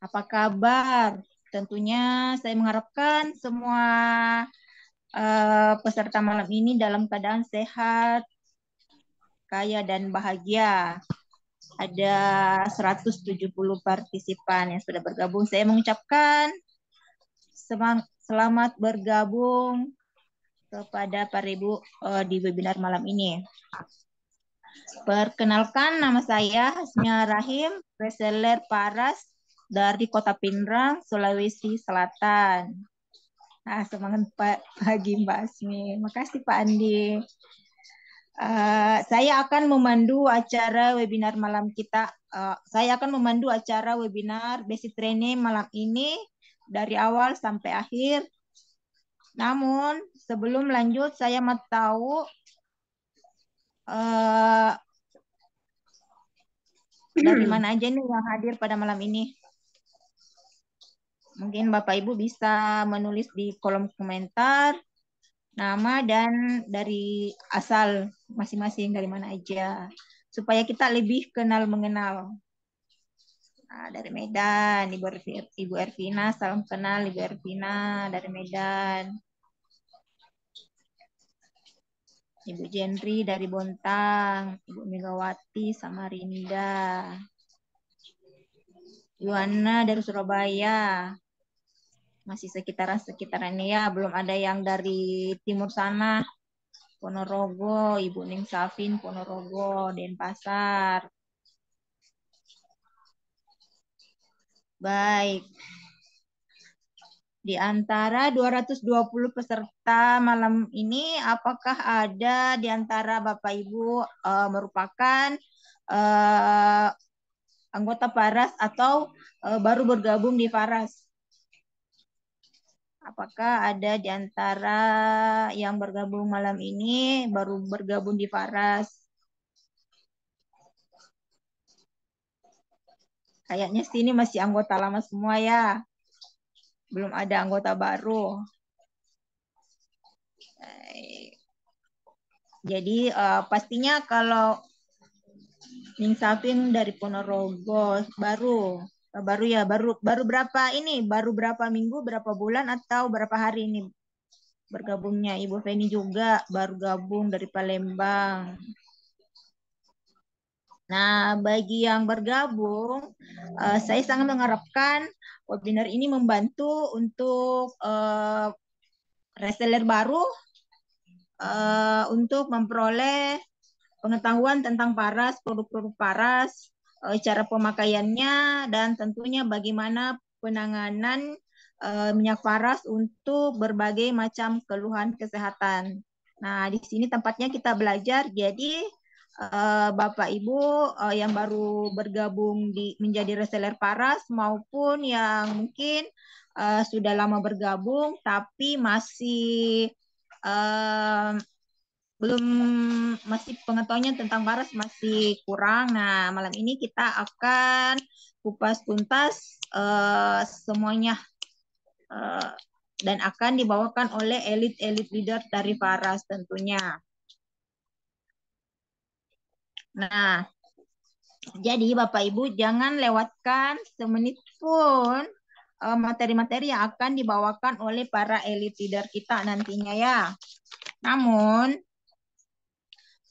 Apa kabar? Tentunya saya mengharapkan semua peserta malam ini dalam keadaan sehat, kaya, dan bahagia. Ada 170 partisipan yang sudah bergabung. Saya mengucapkan selamat bergabung kepada Pak Ibu di webinar malam ini. Perkenalkan, nama saya Hasmia Rahim, reseller Paras dari Kota Pindrang, Sulawesi Selatan. Nah, semangat pagi Mbak Asmi. Makasih Pak Andi. Saya akan memandu acara webinar malam kita. Saya akan memandu acara webinar basic training malam ini dari awal sampai akhir. Namun sebelum lanjut, saya mau tahu dari mana aja nih yang hadir pada malam ini. Mungkin Bapak Ibu bisa menulis di kolom komentar nama dan dari asal masing-masing dari mana aja supaya kita lebih kenal mengenal. Nah, dari Medan, Ibu Ervina, salam kenal Ibu Ervina dari Medan. Ibu Jenri dari Bontang, Ibu Megawati Samarinda. Yuana dari Surabaya. Masih sekitaran-sekitarannya ya, belum ada yang dari timur sana. Ponorogo, Ibu Ning Safin, Ponorogo, Denpasar. Baik. Di antara 220 peserta malam ini, apakah ada di antara Bapak Ibu merupakan anggota Paras atau baru bergabung di Paras? Apakah ada di antara yang bergabung malam ini baru bergabung di Paras? Kayaknya sini masih anggota lama semua ya. Belum ada anggota baru. Jadi pastinya kalau Ning Safin dari Ponorogo baru berapa ini? Baru berapa minggu, berapa bulan atau berapa hari ini bergabungnya? Ibu Feni juga baru gabung dari Palembang. Nah, bagi yang bergabung, saya sangat mengharapkan webinar ini membantu untuk reseller baru untuk memperoleh pengetahuan tentang Paras, produk-produk Paras, cara pemakaiannya, dan tentunya bagaimana penanganan minyak Paras untuk berbagai macam keluhan kesehatan. Nah, di sini tempatnya kita belajar. Jadi, Bapak Ibu yang baru bergabung menjadi reseller Paras maupun yang mungkin sudah lama bergabung tapi masih belum masih pengetahuannya tentang Paras masih kurang. Nah, malam ini kita akan kupas tuntas semuanya dan akan dibawakan oleh elit-elit leader dari Paras tentunya. Nah, jadi Bapak Ibu jangan lewatkan semenit pun materi-materi yang akan dibawakan oleh para elit leader kita nantinya ya. Namun,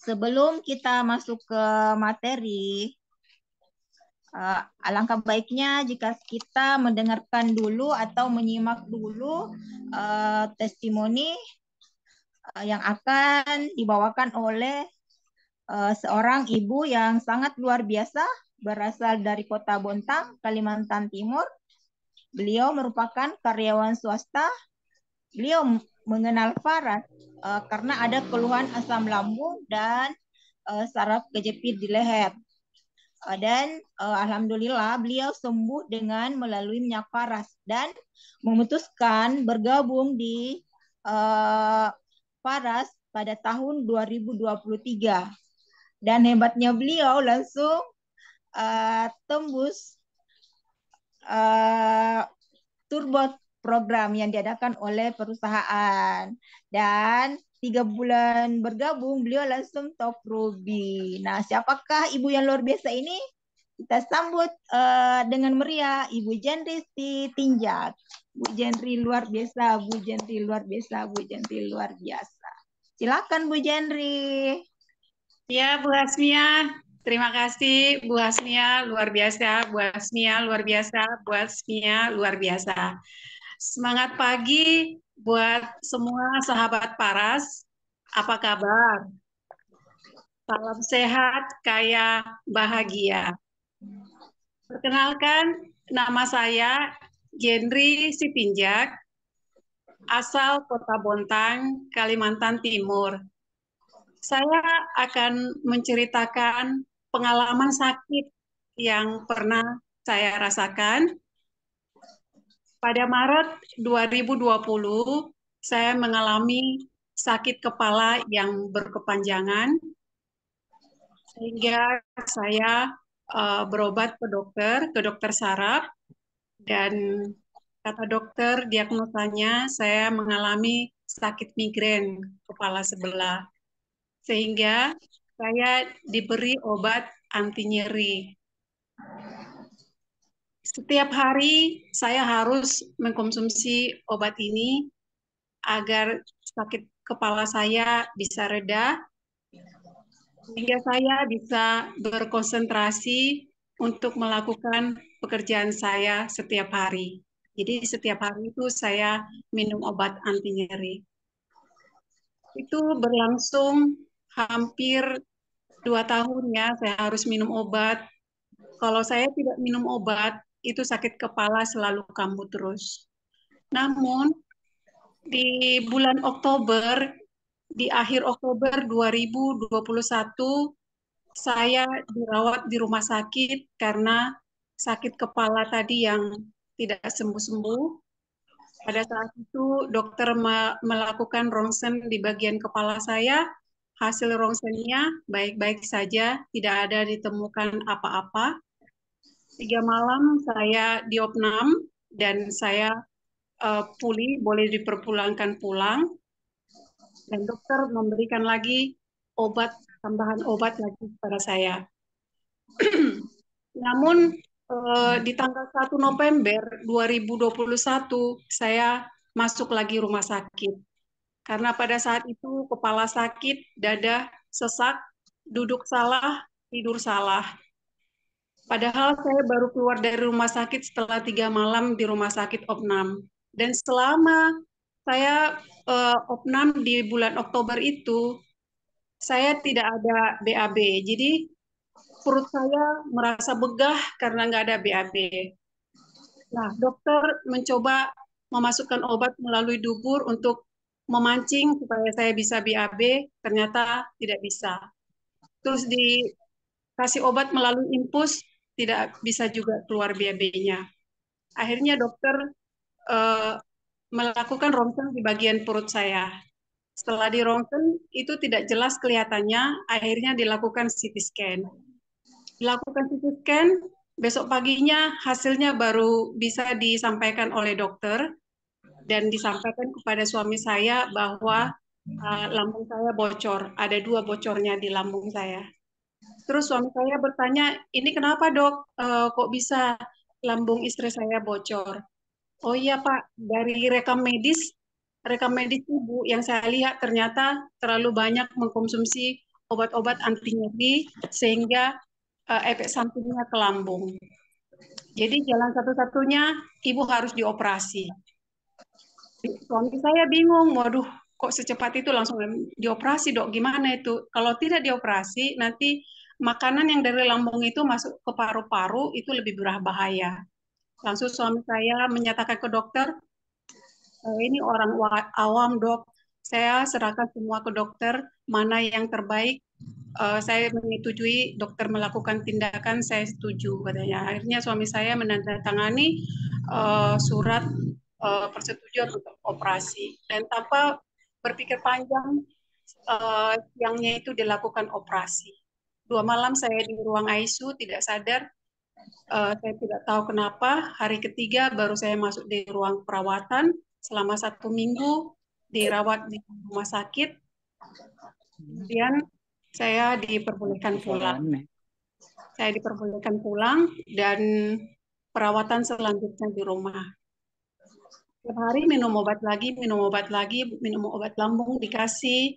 sebelum kita masuk ke materi, alangkah baiknya jika kita mendengarkan dulu atau menyimak dulu testimoni yang akan dibawakan oleh seorang ibu yang sangat luar biasa berasal dari Kota Bontang, Kalimantan Timur. Beliau merupakan karyawan swasta. Beliau mengenal Paras karena ada keluhan asam lambung dan saraf kejepit di leher. Dan alhamdulillah beliau sembuh dengan melalui minyak Paras dan memutuskan bergabung di Paras pada tahun 2023. Dan hebatnya beliau langsung tembus turbo program yang diadakan oleh perusahaan. Dan 3 bulan bergabung, beliau langsung top Ruby. Nah, siapakah ibu yang luar biasa ini? Kita sambut dengan meriah Ibu Jendri Sitinjak. Bu Jendri luar biasa, Bu Jendri luar biasa, Bu Jendri luar biasa. Silakan Bu Jendri. Ya, Bu Hasmia. Terima kasih, Bu Hasmia, luar biasa. Bu Hasmia, luar biasa. Bu Hasmia, luar biasa. Semangat pagi buat semua sahabat Paras. Apa kabar? Salam sehat, kaya, bahagia. Perkenalkan, nama saya Jendri Sitinjak, asal Kota Bontang, Kalimantan Timur. Saya akan menceritakan pengalaman sakit yang pernah saya rasakan. Pada Maret 2020, saya mengalami sakit kepala yang berkepanjangan, sehingga saya berobat ke dokter saraf, dan kata dokter diagnosanya saya mengalami sakit migrain kepala sebelah, sehingga saya diberi obat anti nyeri. Setiap hari saya harus mengkonsumsi obat ini agar sakit kepala saya bisa reda, sehingga saya bisa berkonsentrasi untuk melakukan pekerjaan saya setiap hari. Jadi setiap hari itu saya minum obat anti nyeri. Itu berlangsung hampir 2 tahun ya, saya harus minum obat. Kalau saya tidak minum obat, itu sakit kepala selalu kambuh terus. Namun, di bulan Oktober, di akhir Oktober 2021, saya dirawat di rumah sakit karena sakit kepala tadi yang tidak sembuh-sembuh. Pada saat itu, dokter melakukan ronsen di bagian kepala saya. Hasil ronsennya baik-baik saja, tidak ada ditemukan apa-apa. 3 malam saya diopnam dan saya pulih, boleh diperpulangkan pulang. Dan dokter memberikan lagi tambahan obat lagi kepada saya. Namun di tanggal 1 November 2021 saya masuk lagi rumah sakit. Karena pada saat itu kepala sakit, dada sesak, duduk salah, tidur salah. Padahal saya baru keluar dari rumah sakit setelah 3 malam di rumah sakit opnam. Dan selama saya opnam di bulan Oktober itu, saya tidak ada BAB. Jadi perut saya merasa begah karena nggak ada BAB. Nah, dokter mencoba memasukkan obat melalui dubur untuk memancing supaya saya bisa BAB, ternyata tidak bisa. Terus dikasih obat melalui infus, tidak bisa juga keluar BAB-nya. Akhirnya dokter melakukan ronsen di bagian perut saya. Setelah di ronsen itu tidak jelas kelihatannya, akhirnya dilakukan CT scan. Dilakukan CT scan, besok paginya hasilnya baru bisa disampaikan oleh dokter dan disampaikan kepada suami saya bahwa lambung saya bocor, ada 2 bocornya di lambung saya. Terus suami saya bertanya, ini kenapa dok, kok bisa lambung istri saya bocor? Oh iya Pak, dari rekam medis ibu yang saya lihat ternyata terlalu banyak mengkonsumsi obat-obat anti nyeri sehingga efek sampingnya ke lambung. Jadi jalan satu-satunya ibu harus dioperasi. Suami saya bingung, waduh kok secepat itu langsung dioperasi dok, gimana itu? Kalau tidak dioperasi nanti makanan yang dari lambung itu masuk ke paru-paru itu lebih berbahaya. Langsung suami saya menyatakan ke dokter, ini orang awam dok, saya serahkan semua ke dokter, mana yang terbaik. Saya menyetujui dokter melakukan tindakan, saya setuju katanya. Akhirnya suami saya menandatangani surat persetujuan untuk operasi, dan tanpa berpikir panjang siangnya itu dilakukan operasi. 2 malam saya di ruang ICU tidak sadar. Saya tidak tahu kenapa. Hari ketiga baru saya masuk di ruang perawatan. Selama 1 minggu dirawat di rumah sakit. Kemudian saya diperbolehkan pulang. Saya diperbolehkan pulang dan perawatan selanjutnya di rumah. Setiap hari minum obat lagi, minum obat lambung dikasih,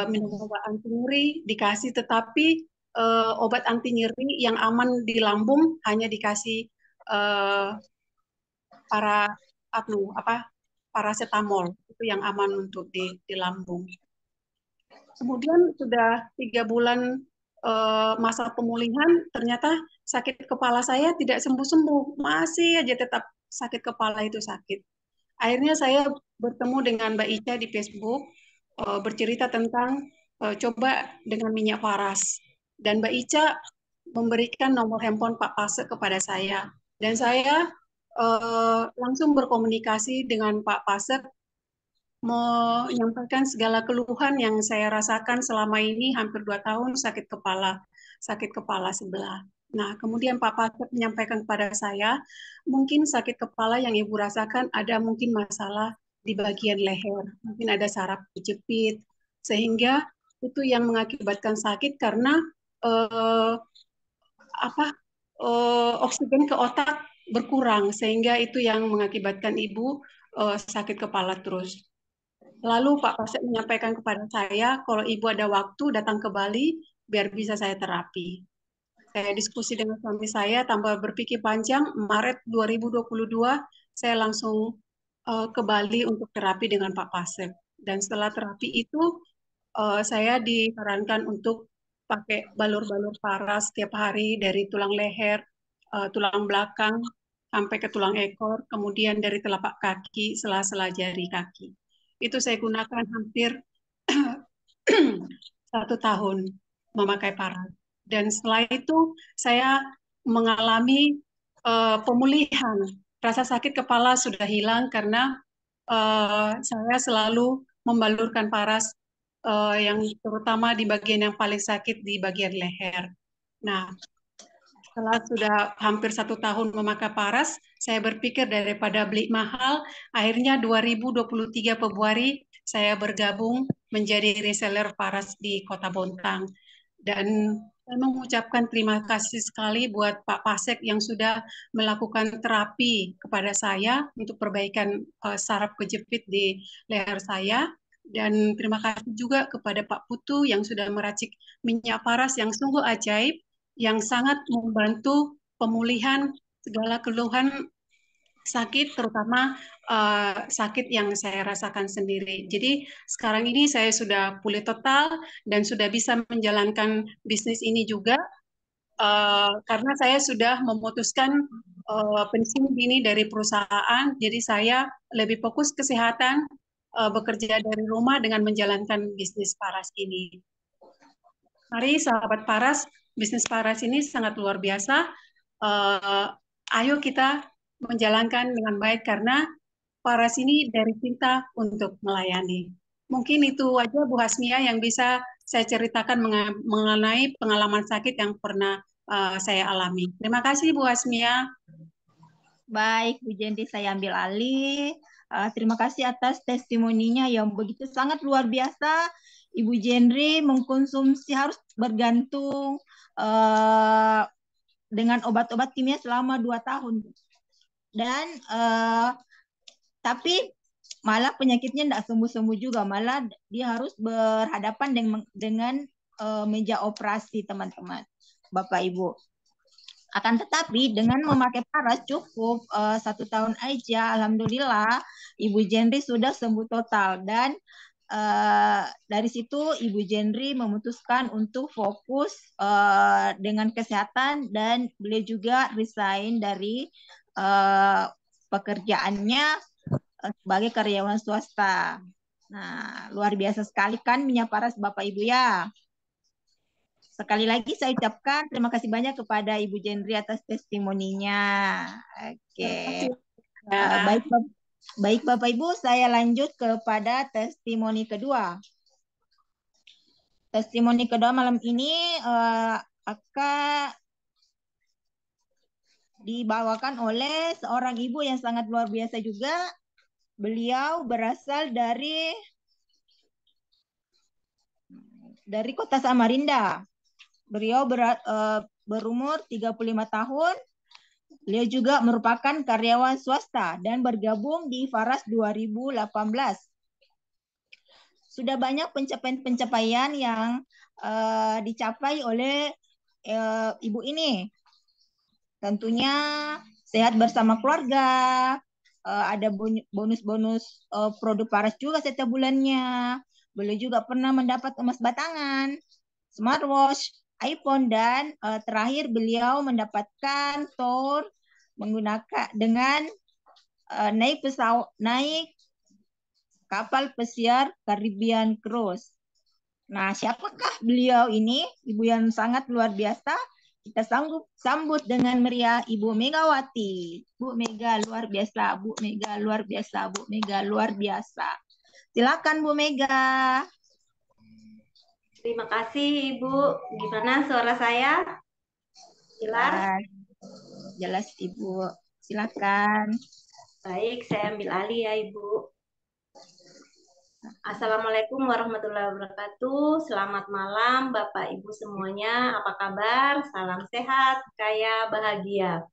minum obat anti nyeri dikasih, tetapi obat anti nyeri yang aman di lambung hanya dikasih eh, para paracetamol itu yang aman untuk di lambung. Kemudian sudah 3 bulan masa pemulihan, ternyata sakit kepala saya tidak sembuh-sembuh, masih aja tetap sakit kepala itu sakit. Akhirnya saya bertemu dengan Mbak Ica di Facebook, bercerita tentang coba dengan minyak paras. Dan Mbak Ica memberikan nomor handphone Pak Pase kepada saya. Dan saya langsung berkomunikasi dengan Pak Pase, menyampaikan segala keluhan yang saya rasakan selama ini hampir 2 tahun sakit kepala sebelah. Nah, kemudian Pak Pasek menyampaikan kepada saya, mungkin sakit kepala yang Ibu rasakan ada mungkin masalah di bagian leher, mungkin ada saraf kejepit, sehingga itu yang mengakibatkan sakit karena eh, apa oksigen ke otak berkurang, sehingga itu yang mengakibatkan Ibu sakit kepala terus. Lalu Pak Pasek menyampaikan kepada saya, kalau Ibu ada waktu datang ke Bali, biar bisa saya terapi. Saya diskusi dengan suami saya, tanpa berpikir panjang, Maret 2022, saya langsung ke Bali untuk terapi dengan Pak Pasek. Dan setelah terapi itu, saya disarankan untuk pakai balur-balur paras setiap hari dari tulang leher, tulang belakang, sampai ke tulang ekor, kemudian dari telapak kaki, sela-sela jari kaki. Itu saya gunakan hampir 1 tahun memakai paras. Dan setelah itu saya mengalami pemulihan. Rasa sakit kepala sudah hilang karena saya selalu membalurkan paras yang terutama di bagian yang paling sakit di bagian leher. Nah, setelah sudah hampir 1 tahun memakai paras, saya berpikir daripada beli mahal, akhirnya 2023 Februari saya bergabung menjadi reseller paras di Kota Bontang. Dan saya mengucapkan terima kasih sekali buat Pak Pasek yang sudah melakukan terapi kepada saya untuk perbaikan saraf kejepit di leher saya. Dan terima kasih juga kepada Pak Putu yang sudah meracik minyak paras yang sungguh ajaib, yang sangat membantu pemulihan segala keluhan sakit, terutama sakit yang saya rasakan sendiri. Jadi sekarang ini saya sudah pulih total dan sudah bisa menjalankan bisnis ini juga karena saya sudah memutuskan pensiun dini dari perusahaan. Jadi saya lebih fokus kesehatan, bekerja dari rumah dengan menjalankan bisnis paras ini. Mari sahabat Paras, bisnis Paras ini sangat luar biasa. Ayo kita menjalankan dengan baik karena Paras ini dari cinta untuk melayani. Mungkin itu aja Bu Hasmia yang bisa saya ceritakan mengenai pengalaman sakit yang pernah saya alami. Terima kasih Bu Hasmia. Baik, Bu Jendi, saya ambil alih. Terima kasih atas testimoninya yang begitu sangat luar biasa. Ibu Jendri mengkonsumsi harus bergantung dengan obat-obat kimia selama 2 tahun. Dan tapi malah penyakitnya tidak sembuh-sembuh juga. Malah dia harus berhadapan dengan meja operasi, teman-teman, Bapak Ibu. Akan tetapi dengan memakai paras cukup 1 tahun aja, alhamdulillah Ibu Jendri sudah sembuh total. Dan dari situ Ibu Jendri memutuskan untuk fokus dengan kesehatan, dan beliau juga resign dari pekerjaannya sebagai karyawan swasta. Nah, luar biasa sekali kan minyak paras Bapak Ibu ya. Sekali lagi saya ucapkan terima kasih banyak kepada Ibu Jendri atas testimoninya. Oke. Ya. Baik Bapak Ibu, saya lanjut kepada testimoni kedua. Testimoni kedua malam ini akan dibawakan oleh seorang ibu yang sangat luar biasa juga. Beliau berasal dari kota Samarinda. Beliau berumur 35 tahun. Beliau juga merupakan karyawan swasta dan bergabung di Faras 2018. Sudah banyak pencapaian-pencapaian yang dicapai oleh ibu ini. Tentunya sehat bersama keluarga, ada bonus-bonus produk Faras juga setiap bulannya. Beliau juga pernah mendapat emas batangan, smartwatch, iPhone, dan terakhir beliau mendapatkan tour menggunakan dengan naik kapal pesiar Caribbean Cruise. Nah, siapakah beliau ini? Ibu yang sangat luar biasa. Kita sambut dengan meriah Ibu Megawati. Bu Mega luar biasa, Bu Mega luar biasa, Bu Mega luar biasa. Silakan Bu Mega. Terima kasih Ibu. Gimana suara saya? Jelas? Jelas Ibu. Silakan. Baik, saya ambil alih ya Ibu. Assalamualaikum warahmatullahi wabarakatuh. Selamat malam Bapak Ibu semuanya. Apa kabar? Salam sehat, kaya, bahagia.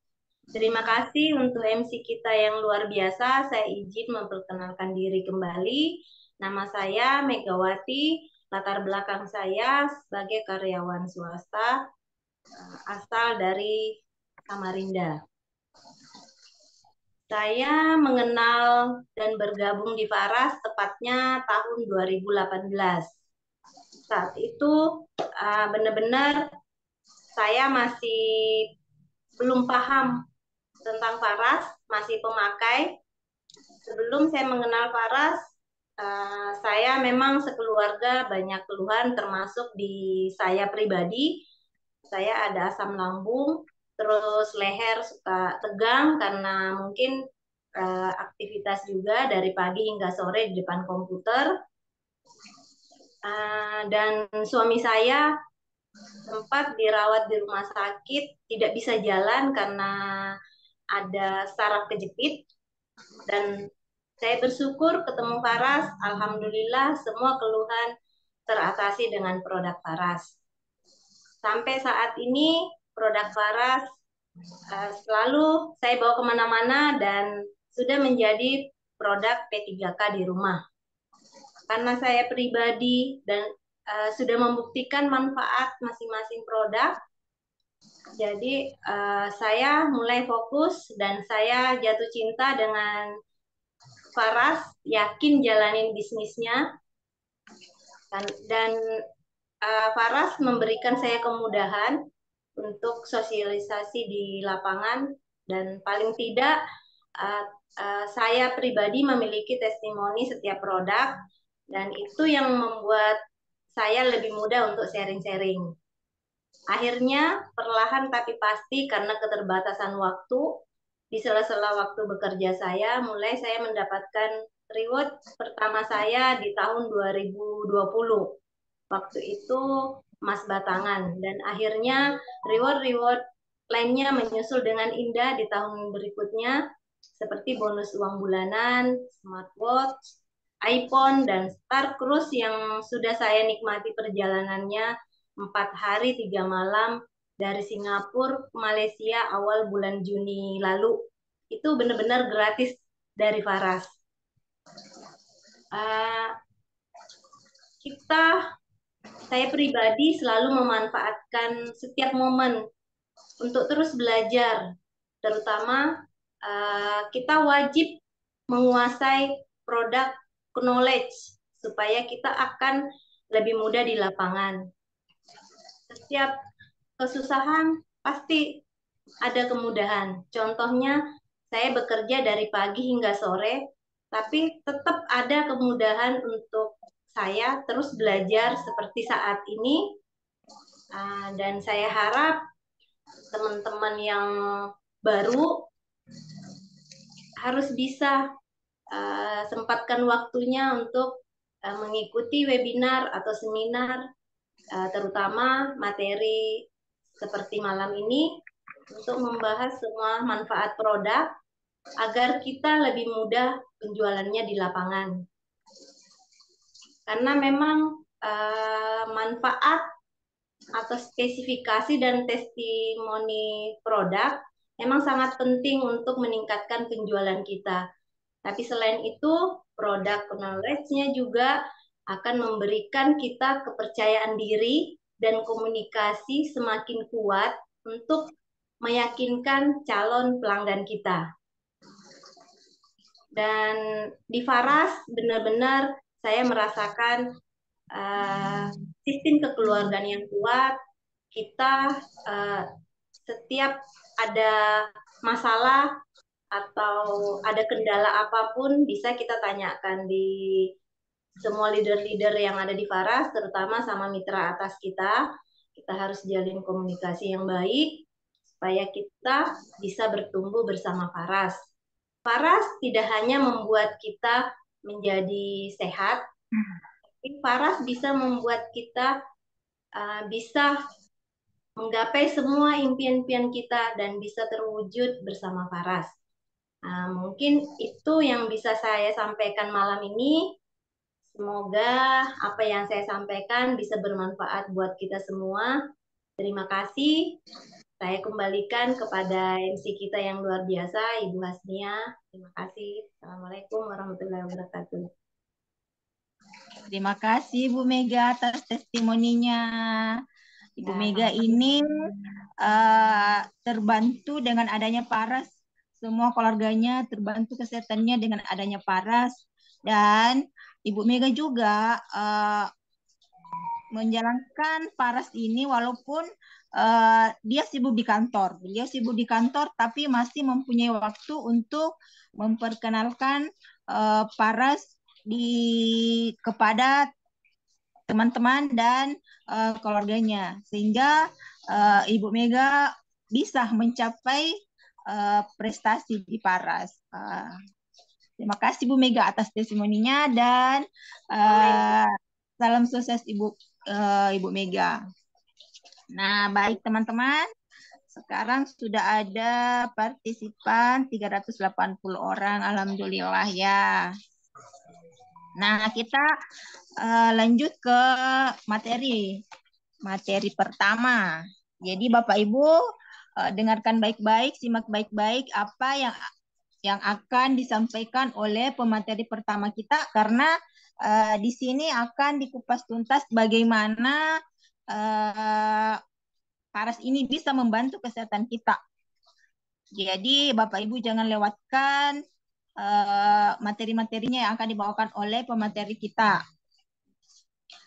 Terima kasih untuk MC kita yang luar biasa. Saya izin memperkenalkan diri kembali. Nama saya Megawati. Latar belakang saya sebagai karyawan swasta asal dari Samarinda. Saya mengenal dan bergabung di Faras tepatnya tahun 2018. Saat itu benar-benar saya masih belum paham tentang Faras, masih pemakai. Sebelum saya mengenal Faras, saya memang sekeluarga banyak keluhan termasuk di saya pribadi. Saya ada asam lambung, terus leher suka tegang karena mungkin aktivitas juga dari pagi hingga sore di depan komputer. Dan suami saya sempat dirawat di rumah sakit, tidak bisa jalan karena ada saraf kejepit. Dan saya bersyukur ketemu Faras, alhamdulillah semua keluhan teratasi dengan produk Faras. Sampai saat ini produk Faras selalu saya bawa kemana-mana dan sudah menjadi produk P3K di rumah. Karena saya pribadi dan sudah membuktikan manfaat masing-masing produk, jadi saya mulai fokus dan saya jatuh cinta dengan Faras, yakin jalanin bisnisnya, dan Faras memberikan saya kemudahan untuk sosialisasi di lapangan, dan paling tidak saya pribadi memiliki testimoni setiap produk, dan itu yang membuat saya lebih mudah untuk sharing-sharing. Akhirnya perlahan tapi pasti karena keterbatasan waktu, di sela-sela waktu bekerja saya, mulai saya mendapatkan reward pertama saya di tahun 2020. Waktu itu emas batangan, dan akhirnya reward-reward lainnya menyusul dengan indah di tahun berikutnya, seperti bonus uang bulanan, smartwatch, iPhone, dan Star Cruise yang sudah saya nikmati perjalanannya 4 hari 3 malam dari Singapura ke Malaysia awal bulan Juni lalu. Itu benar-benar gratis dari Faras. Saya pribadi selalu memanfaatkan setiap momen untuk terus belajar, terutama kita wajib menguasai produk knowledge supaya kita akan lebih mudah di lapangan. Setiap kesusahan pasti ada kemudahan. Contohnya, saya bekerja dari pagi hingga sore, tapi tetap ada kemudahan untuk saya terus belajar seperti saat ini. Dan saya harap teman-teman yang baru harus bisa sempatkan waktunya untuk mengikuti webinar atau seminar, terutama materi seperti malam ini, untuk membahas semua manfaat produk agar kita lebih mudah penjualannya di lapangan. Karena memang manfaat atau spesifikasi dan testimoni produk memang sangat penting untuk meningkatkan penjualan kita. Tapi selain itu, produk knowledge-nya juga akan memberikan kita kepercayaan diri dan komunikasi semakin kuat untuk meyakinkan calon pelanggan kita. Dan di Faras benar-benar saya merasakan sistem kekeluargaan yang kuat. Kita setiap ada masalah atau ada kendala apapun bisa kita tanyakan di semua leader-leader yang ada di Faras, terutama sama mitra atas kita. Kita harus jalin komunikasi yang baik supaya kita bisa bertumbuh bersama Faras. Faras tidak hanya membuat kita menjadi sehat, tapi Faras bisa membuat kita bisa menggapai semua impian-impian kita dan bisa terwujud bersama Faras. Mungkin itu yang bisa saya sampaikan malam ini. Semoga apa yang saya sampaikan bisa bermanfaat buat kita semua. Terima kasih. Saya kembalikan kepada MC kita yang luar biasa, Ibu Hasnia. Terima kasih. Assalamualaikum warahmatullahi wabarakatuh. Terima kasih Bu Mega atas testimoninya. Ibu Mega ini terbantu dengan adanya Faras. Semua keluarganya terbantu kesehatannya dengan adanya Faras. Dan Ibu Mega juga menjalankan Faras ini walaupun dia sibuk di kantor. Beliau sibuk di kantor tapi masih mempunyai waktu untuk memperkenalkan Faras kepada teman-teman dan keluarganya, sehingga Ibu Mega bisa mencapai prestasi di Faras. Terima kasih Bu Mega atas testimoninya dan salam sukses Ibu Mega. Nah, baik teman-teman. Sekarang sudah ada partisipan 380 orang, alhamdulillah ya. Nah, kita lanjut ke materi pertama. Jadi Bapak Ibu dengarkan baik-baik, simak baik-baik apa yang akan disampaikan oleh pemateri pertama kita, karena di sini akan dikupas tuntas bagaimana Faras ini bisa membantu kesehatan kita. Jadi Bapak Ibu jangan lewatkan materi-materinya yang akan dibawakan oleh pemateri kita.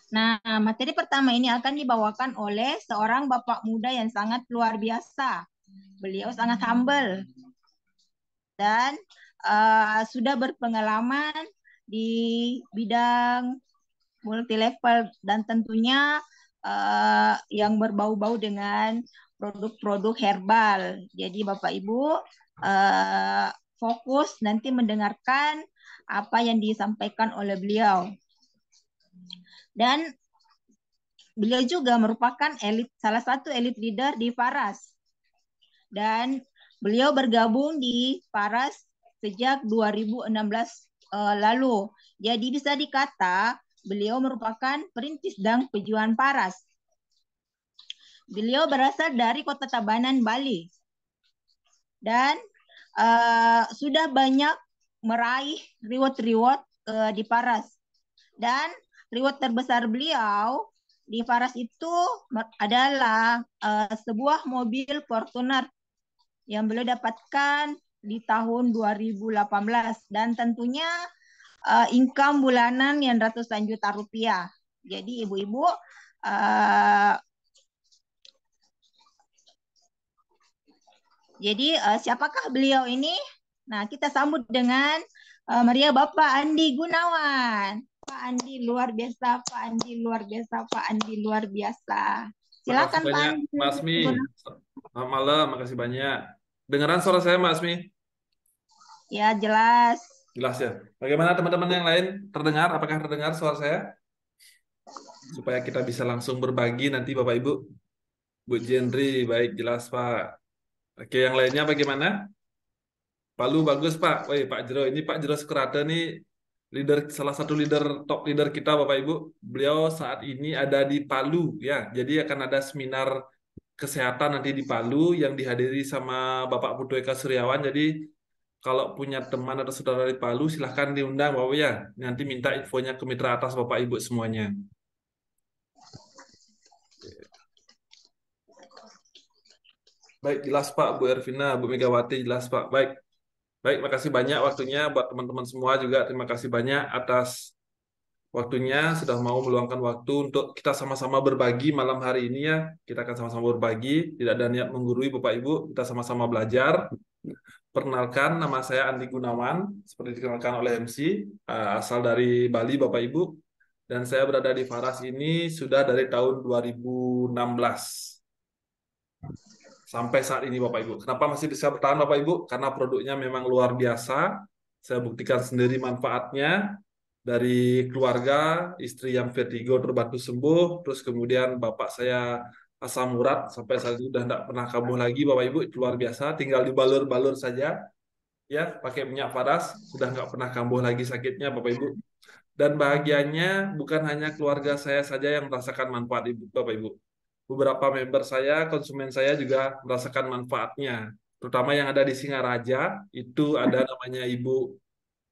Nah, materi pertama ini akan dibawakan oleh seorang bapak muda yang sangat luar biasa. Beliau sangat humble dan sudah berpengalaman di bidang multi level dan tentunya yang berbau-bau dengan produk-produk herbal. Jadi Bapak Ibu fokus nanti mendengarkan apa yang disampaikan oleh beliau. Dan beliau juga merupakan salah satu elit leader di Faras. Dan beliau bergabung di Faras sejak 2016 lalu. Jadi bisa dikata beliau merupakan perintis dan pejuang Faras. Beliau berasal dari Kota Tabanan, Bali. Dan sudah banyak meraih reward-reward di Faras. Dan reward terbesar beliau di Faras itu adalah sebuah mobil Fortuner yang beliau dapatkan di tahun 2018 dan tentunya income bulanan yang ratusan juta rupiah. Jadi ibu-ibu siapakah beliau ini? Nah, kita sambut dengan Maria Bapak Andi Gunawan. Pak Andi luar biasa, Pak Andi luar biasa, Pak Andi luar biasa. Silakan Pak Andi. Mas Mi. Selamat malam, makasih banyak. Dengaran suara saya, Mas Mi? Ya, jelas. Jelas ya. Bagaimana teman-teman yang lain? Terdengar? Apakah terdengar suara saya? Supaya kita bisa langsung berbagi nanti Bapak Ibu. Bu Jendri, baik, jelas Pak. Oke, yang lainnya bagaimana? Palu bagus Pak. Woi, Pak Jero, ini Pak Jero Sukrate nih salah satu top leader kita Bapak Ibu. Beliau saat ini ada di Palu ya. Jadi akan ada seminar kesehatan nanti di Palu yang dihadiri sama Bapak Putu Eka Suryawan. Jadi kalau punya teman atau saudara di Palu silahkan diundang Bapak ya. Nanti minta infonya ke mitra atas Bapak Ibu semuanya. Baik, jelas Pak, Bu Ervina, Bu Megawati, jelas Pak. Baik. Baik, makasih banyak waktunya buat teman-teman semua juga. Terima kasih banyak atas waktunya sudah mau meluangkan waktu untuk kita sama-sama berbagi malam hari ini ya. Kita akan sama-sama berbagi, tidak ada niat menggurui Bapak Ibu, kita sama-sama belajar. Perkenalkan, nama saya Andi Gunawan, seperti dikenalkan oleh MC, asal dari Bali Bapak Ibu. Dan saya berada di Faras ini sudah dari tahun 2016. Sampai saat ini Bapak Ibu. Kenapa masih bisa bertahan Bapak Ibu? Karena produknya memang luar biasa. Saya buktikan sendiri manfaatnya dari keluarga, istri yang vertigo terbantu sembuh, terus kemudian bapak saya asam urat sampai saat ini sudah tidak pernah kambuh lagi Bapak Ibu, itu luar biasa. Tinggal dibalur-balur saja, ya pakai minyak paras sudah nggak pernah kambuh lagi sakitnya Bapak Ibu. Dan bahagianya bukan hanya keluarga saya saja yang merasakan manfaat Bapak Ibu. Beberapa member saya, konsumen saya juga merasakan manfaatnya. Terutama yang ada di Singaraja, itu ada namanya Ibu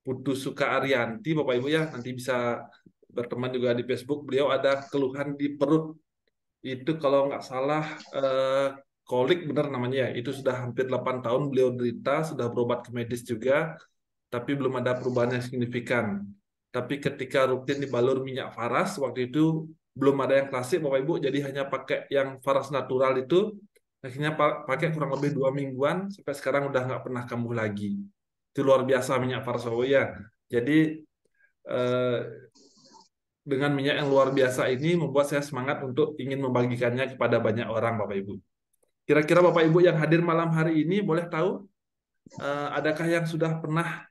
Putu Suka Arianti, Bapak Ibu ya, nanti bisa berteman juga di Facebook. Beliau ada keluhan di perut. Itu kalau nggak salah kolik benar namanya ya. Itu sudah hampir 8 tahun beliau derita, sudah berobat ke medis juga, tapi belum ada perubahan yang signifikan. Tapi ketika rutin dibalur minyak faras, waktu itu belum ada yang klasik Bapak Ibu, jadi hanya pakai yang faras natural itu, akhirnya pakai kurang lebih 2 mingguan, sampai sekarang udah nggak pernah kambuh lagi. Itu luar biasa minyak faras Bapak Ibu ya. Jadi dengan minyak yang luar biasa ini membuat saya semangat untuk ingin membagikannya kepada banyak orang Bapak Ibu. Kira-kira Bapak Ibu yang hadir malam hari ini boleh tahu, adakah yang sudah pernah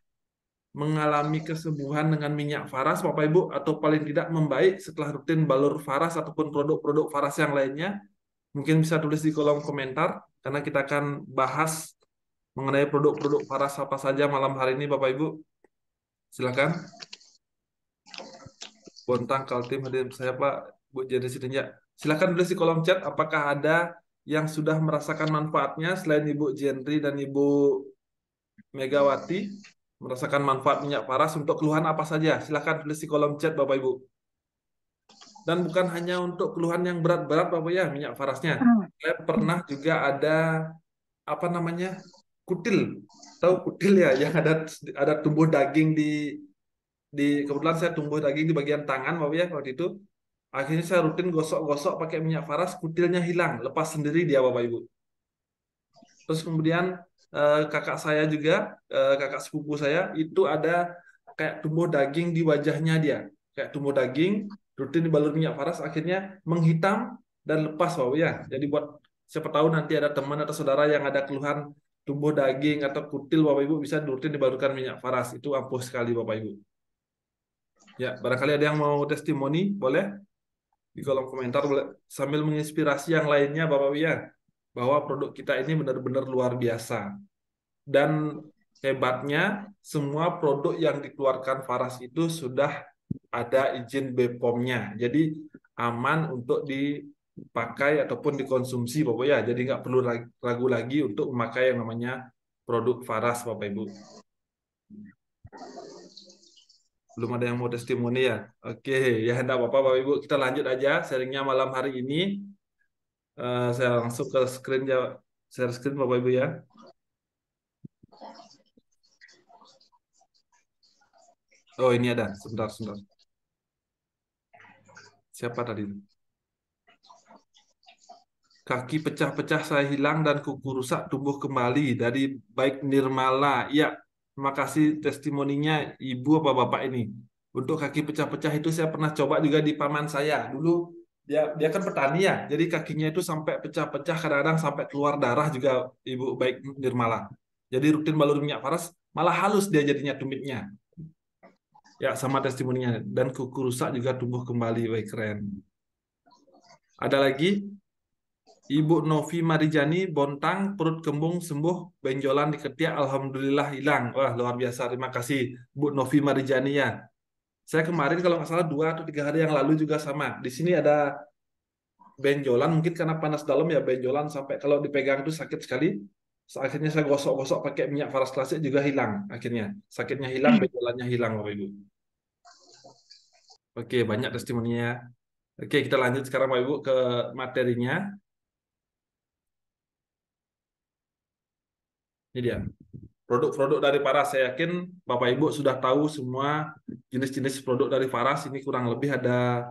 mengalami kesembuhan dengan minyak faras Bapak Ibu, atau paling tidak membaik setelah rutin balur faras ataupun produk-produk faras yang lainnya? Mungkin bisa tulis di kolom komentar, karena kita akan bahas mengenai produk-produk faras apa saja malam hari ini Bapak Ibu. Silakan. Bontang Kaltim hadir saya Pak, Bu Jenny Sitinja. Silakan tulis di kolom chat apakah ada yang sudah merasakan manfaatnya selain Ibu Jenry dan Ibu Megawati, merasakan manfaat minyak paras untuk keluhan apa saja. Silakan tulis di kolom chat Bapak Ibu. Dan bukan hanya untuk keluhan yang berat-berat Bapak ya, minyak parasnya. Saya pernah juga ada apa namanya? Kutil. Tahu kutil ya, yang ada tumbuh daging di kebetulan saya tumbuh daging di bagian tangan Bapak ya waktu itu. Akhirnya saya rutin gosok-gosok pakai minyak paras, kutilnya hilang, lepas sendiri dia Bapak Ibu. Terus kemudian kakak saya juga, kakak sepupu saya, itu ada kayak tumbuh daging di wajahnya dia. Kayak tumbuh daging, rutin dibalur minyak paras, akhirnya menghitam dan lepas Bapak ya. Jadi buat siapa tahu nanti ada teman atau saudara yang ada keluhan tumbuh daging atau kutil Bapak Ibu, bisa rutin dibalurkan minyak paras. Itu ampuh sekali Bapak Ibu. Ya, barangkali ada yang mau testimoni, boleh di kolom komentar, boleh sambil menginspirasi yang lainnya Bapak Ibu ya, bahwa produk kita ini benar-benar luar biasa. Dan hebatnya, semua produk yang dikeluarkan Faras itu sudah ada izin BPOM-nya. Jadi aman untuk dipakai ataupun dikonsumsi Bapak ya. Jadi nggak perlu ragu lagi untuk memakai yang namanya produk Faras Bapak Ibu. Belum ada yang mau testimoni ya? Oke, ya enggak apa-apa Bapak Ibu. Kita lanjut aja sharingnya malam hari ini. Saya langsung ke screen ya, share screen Bapak Ibu ya. Oh ini ada, sebentar. Siapa tadi? Kaki pecah-pecah saya hilang dan kuku rusak tumbuh kembali dari baik Nirmala. Ya, terima kasih testimoninya Ibu apa Bapak ini. Untuk kaki pecah-pecah itu saya pernah coba juga di paman saya. Dulu dia kan petani ya, jadi kakinya itu sampai pecah-pecah, kadang-kadang sampai keluar darah juga Ibu baik Nirmala. Jadi rutin balur minyak paras, malah halus dia jadinya tumitnya. Ya, sama testimoninya. Dan kuku rusak juga tumbuh kembali. Baik, keren. Ada lagi? Ibu Novi Marijani, Bontang, perut kembung sembuh, benjolan di ketiak, alhamdulillah hilang. Wah, luar biasa. Terima kasih Bu Novi Marijani ya. Saya kemarin kalau nggak salah 2 atau 3 hari yang lalu juga sama. Di sini ada benjolan, mungkin karena panas dalam ya, benjolan sampai kalau dipegang itu sakit sekali. Akhirnya saya gosok-gosok pakai minyak faras klasik juga hilang. Akhirnya sakitnya hilang, benjolannya hilang, Bapak Ibu. Oke, banyak testimoninya. Oke, kita lanjut sekarang Bapak Ibu ke materinya. Ini dia. Produk-produk dari Faras. Saya yakin Bapak Ibu sudah tahu semua jenis-jenis produk dari Faras. Ini kurang lebih ada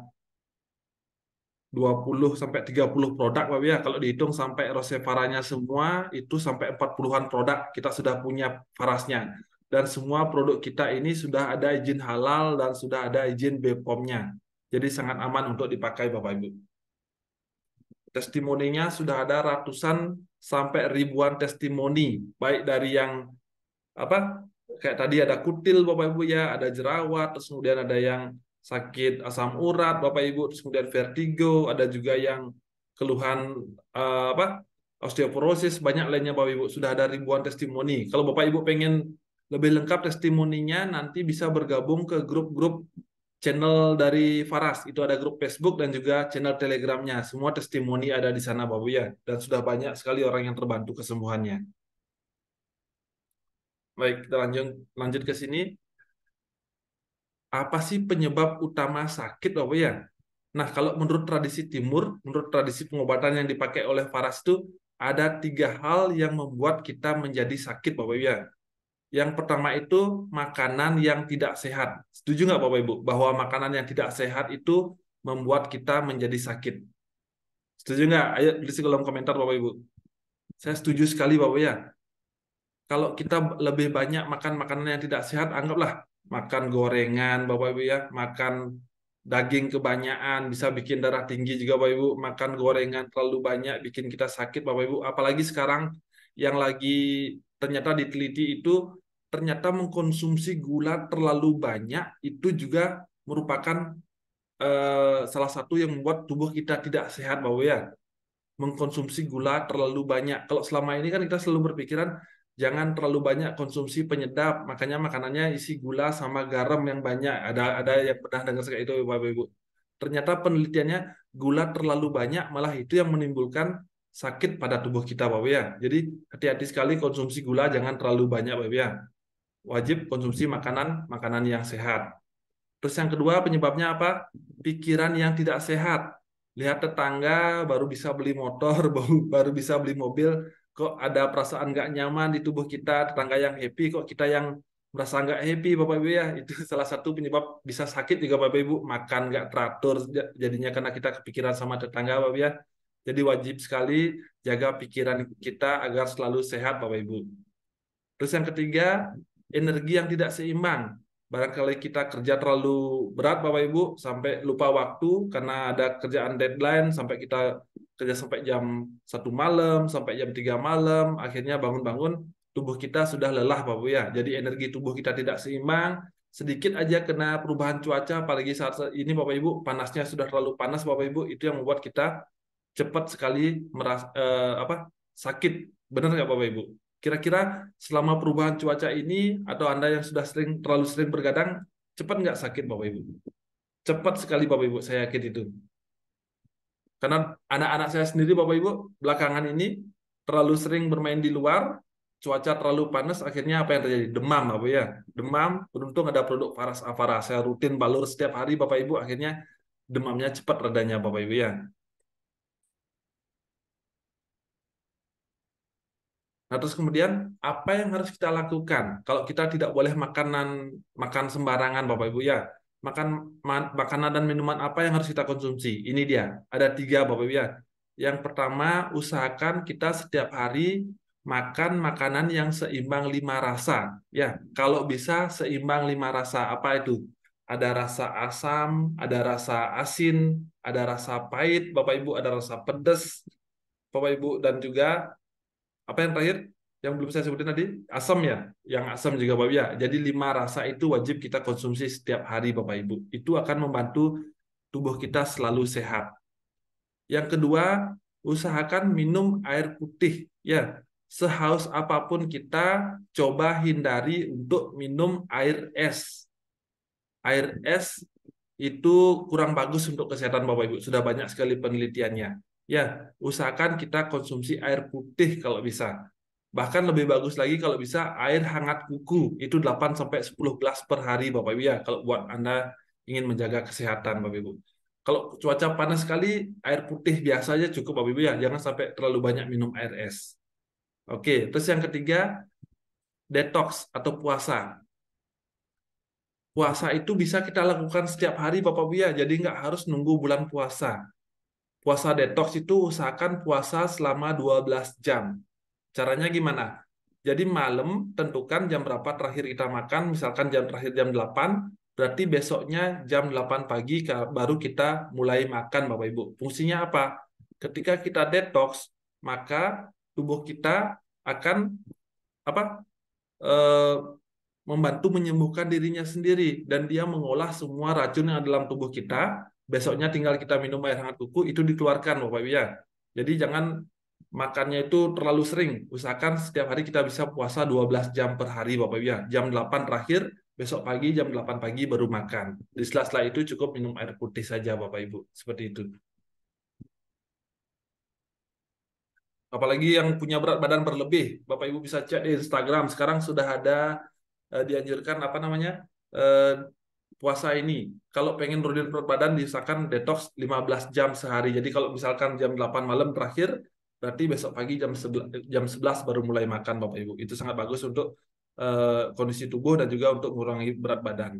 20-30 produk Bapak ya. Kalau dihitung sampai Rosefaranya semua itu sampai 40-an produk kita sudah punya Farasnya. Dan semua produk kita ini sudah ada izin halal dan sudah ada izin BPOM-nya. Jadi sangat aman untuk dipakai Bapak Ibu. Testimoninya sudah ada ratusan sampai ribuan testimoni, baik dari yang apa kayak tadi ada kutil Bapak Ibu ya, ada jerawat, terus kemudian ada yang sakit asam urat Bapak Ibu, terus kemudian vertigo, ada juga yang keluhan osteoporosis, banyak lainnya Bapak Ibu. Sudah ada ribuan testimoni. Kalau Bapak Ibu pengen lebih lengkap testimoninya, nanti bisa bergabung ke grup-grup channel dari Faras. Itu ada grup Facebook dan juga channel Telegramnya. Semua testimoni ada di sana Bapak Ibu ya. Dan sudah banyak sekali orang yang terbantu kesembuhannya. Baik, kita lanjut ke sini. Apa sih penyebab utama sakit, Bapak ya? Nah, kalau menurut tradisi Timur, menurut tradisi pengobatan yang dipakai oleh Faras itu, ada 3 hal yang membuat kita menjadi sakit, Bapak ya. Yang pertama itu makanan yang tidak sehat. Setuju nggak, Bapak Ibu, bahwa makanan yang tidak sehat itu membuat kita menjadi sakit? Setuju nggak? Ayo tulis di kolom komentar, Bapak Ibu. Saya setuju sekali, Bapak ya. Kalau kita lebih banyak makan makanan yang tidak sehat, anggaplah makan gorengan, Bapak Ibu ya, makan daging kebanyakan, bisa bikin darah tinggi juga, Bapak Ibu. Makan gorengan terlalu banyak, bikin kita sakit, Bapak Ibu. Apalagi sekarang yang lagi ternyata diteliti itu, ternyata mengkonsumsi gula terlalu banyak, itu juga merupakan salah satu yang membuat tubuh kita tidak sehat, Bapak Ibu ya. Mengkonsumsi gula terlalu banyak. Kalau selama ini kan kita selalu berpikiran jangan terlalu banyak konsumsi penyedap, makanya makanannya isi gula sama garam yang banyak. Ada yang pernah dengar kayak itu Bapak Ibu. Ternyata penelitiannya gula terlalu banyak malah itu yang menimbulkan sakit pada tubuh kita Bapak ya. Jadi hati-hati sekali konsumsi gula, jangan terlalu banyak Bapak ya. Wajib konsumsi makanan yang sehat. Terus yang kedua penyebabnya apa? Pikiran yang tidak sehat. Lihat tetangga baru bisa beli motor, baru bisa beli mobil, kok ada perasaan nggak nyaman di tubuh kita, tetangga yang happy, kok kita yang merasa nggak happy, Bapak Ibu ya. Itu salah satu penyebab bisa sakit juga Bapak Ibu, makan nggak teratur, jadinya karena kita kepikiran sama tetangga Bapak Ibu ya. Jadi wajib sekali jaga pikiran kita agar selalu sehat Bapak Ibu. Terus yang ketiga, energi yang tidak seimbang. Barangkali kita kerja terlalu berat Bapak Ibu sampai lupa waktu karena ada kerjaan deadline, sampai kita kerja sampai jam 1 malam, sampai jam 3 malam, akhirnya bangun-bangun tubuh kita sudah lelah Bapak Ibu ya. Jadi energi tubuh kita tidak seimbang, sedikit aja kena perubahan cuaca, apalagi saat ini Bapak Ibu panasnya sudah terlalu panas Bapak Ibu, itu yang membuat kita cepat sekali sakit. Benar nggak Bapak Ibu? Kira-kira selama perubahan cuaca ini atau Anda yang sudah terlalu sering bergadang, cepat nggak sakit Bapak Ibu? Cepat sekali Bapak Ibu, saya yakin itu. Karena anak-anak saya sendiri Bapak Ibu, belakangan ini terlalu sering bermain di luar, cuaca terlalu panas, akhirnya apa yang terjadi? Demam Bapak ya. Demam, beruntung ada produk Faras Avara. Saya rutin balur setiap hari Bapak Ibu, akhirnya demamnya cepat redanya Bapak Ibu ya. Nah, terus kemudian apa yang harus kita lakukan? Kalau kita tidak boleh makan sembarangan, Bapak Ibu ya. Makanan dan minuman apa yang harus kita konsumsi? Ini dia. Ada 3, Bapak Ibu ya. Yang pertama, usahakan kita setiap hari makan makanan yang seimbang 5 rasa. Ya, kalau bisa seimbang 5 rasa. Apa itu? Ada rasa asam, ada rasa asin, ada rasa pahit, Bapak Ibu, ada rasa pedas, Bapak Ibu, dan juga apa yang terakhir yang belum saya sebutin tadi, asam ya, yang asam juga Bapak ya. Jadi 5 rasa itu wajib kita konsumsi setiap hari Bapak Ibu. Itu akan membantu tubuh kita selalu sehat. Yang kedua, usahakan minum air putih ya. Sehaus apapun kita coba hindari untuk minum air es. air es itu kurang bagus untuk kesehatan Bapak Ibu. Sudah banyak sekali penelitiannya. Ya, usahakan kita konsumsi air putih kalau bisa. Bahkan lebih bagus lagi kalau bisa air hangat kuku. Itu 8 sampai 10 gelas per hari Bapak Ibu ya, kalau buat Anda ingin menjaga kesehatan Bapak Ibu. Kalau cuaca panas sekali, air putih biasa aja cukup Bapak Ibu ya. Jangan sampai terlalu banyak minum air es. Oke, terus yang ketiga, detox atau puasa. Puasa itu bisa kita lakukan setiap hari Bapak Ibu ya, jadi nggak harus nunggu bulan puasa. Puasa detox itu usahakan puasa selama 12 jam. Caranya gimana? Jadi malam tentukan jam berapa terakhir kita makan, misalkan jam terakhir jam 8, berarti besoknya jam 8 pagi baru kita mulai makan Bapak Ibu. Fungsinya apa? Ketika kita detox, maka tubuh kita akan apa? eh, membantu menyembuhkan dirinya sendiri dan dia mengolah semua racun yang ada dalam tubuh kita. Besoknya tinggal kita minum air hangat kuku itu dikeluarkan Bapak Ibu ya. Jadi jangan makannya itu terlalu sering. Usahakan setiap hari kita bisa puasa 12 jam per hari Bapak Ibu ya. Jam 8 terakhir, besok pagi jam 8 pagi baru makan. Di sela-sela itu cukup minum air putih saja Bapak Ibu. Seperti itu. Apalagi yang punya berat badan berlebih, Bapak Ibu bisa cek di Instagram. Sekarang sudah ada dianjurkan apa namanya puasa ini. Kalau pengen nurunin berat badan diusahakan detox 15 jam sehari. Jadi kalau misalkan jam 8 malam terakhir, berarti besok pagi jam 11 baru mulai makan Bapak Ibu. Itu sangat bagus untuk kondisi tubuh dan juga untuk mengurangi berat badan.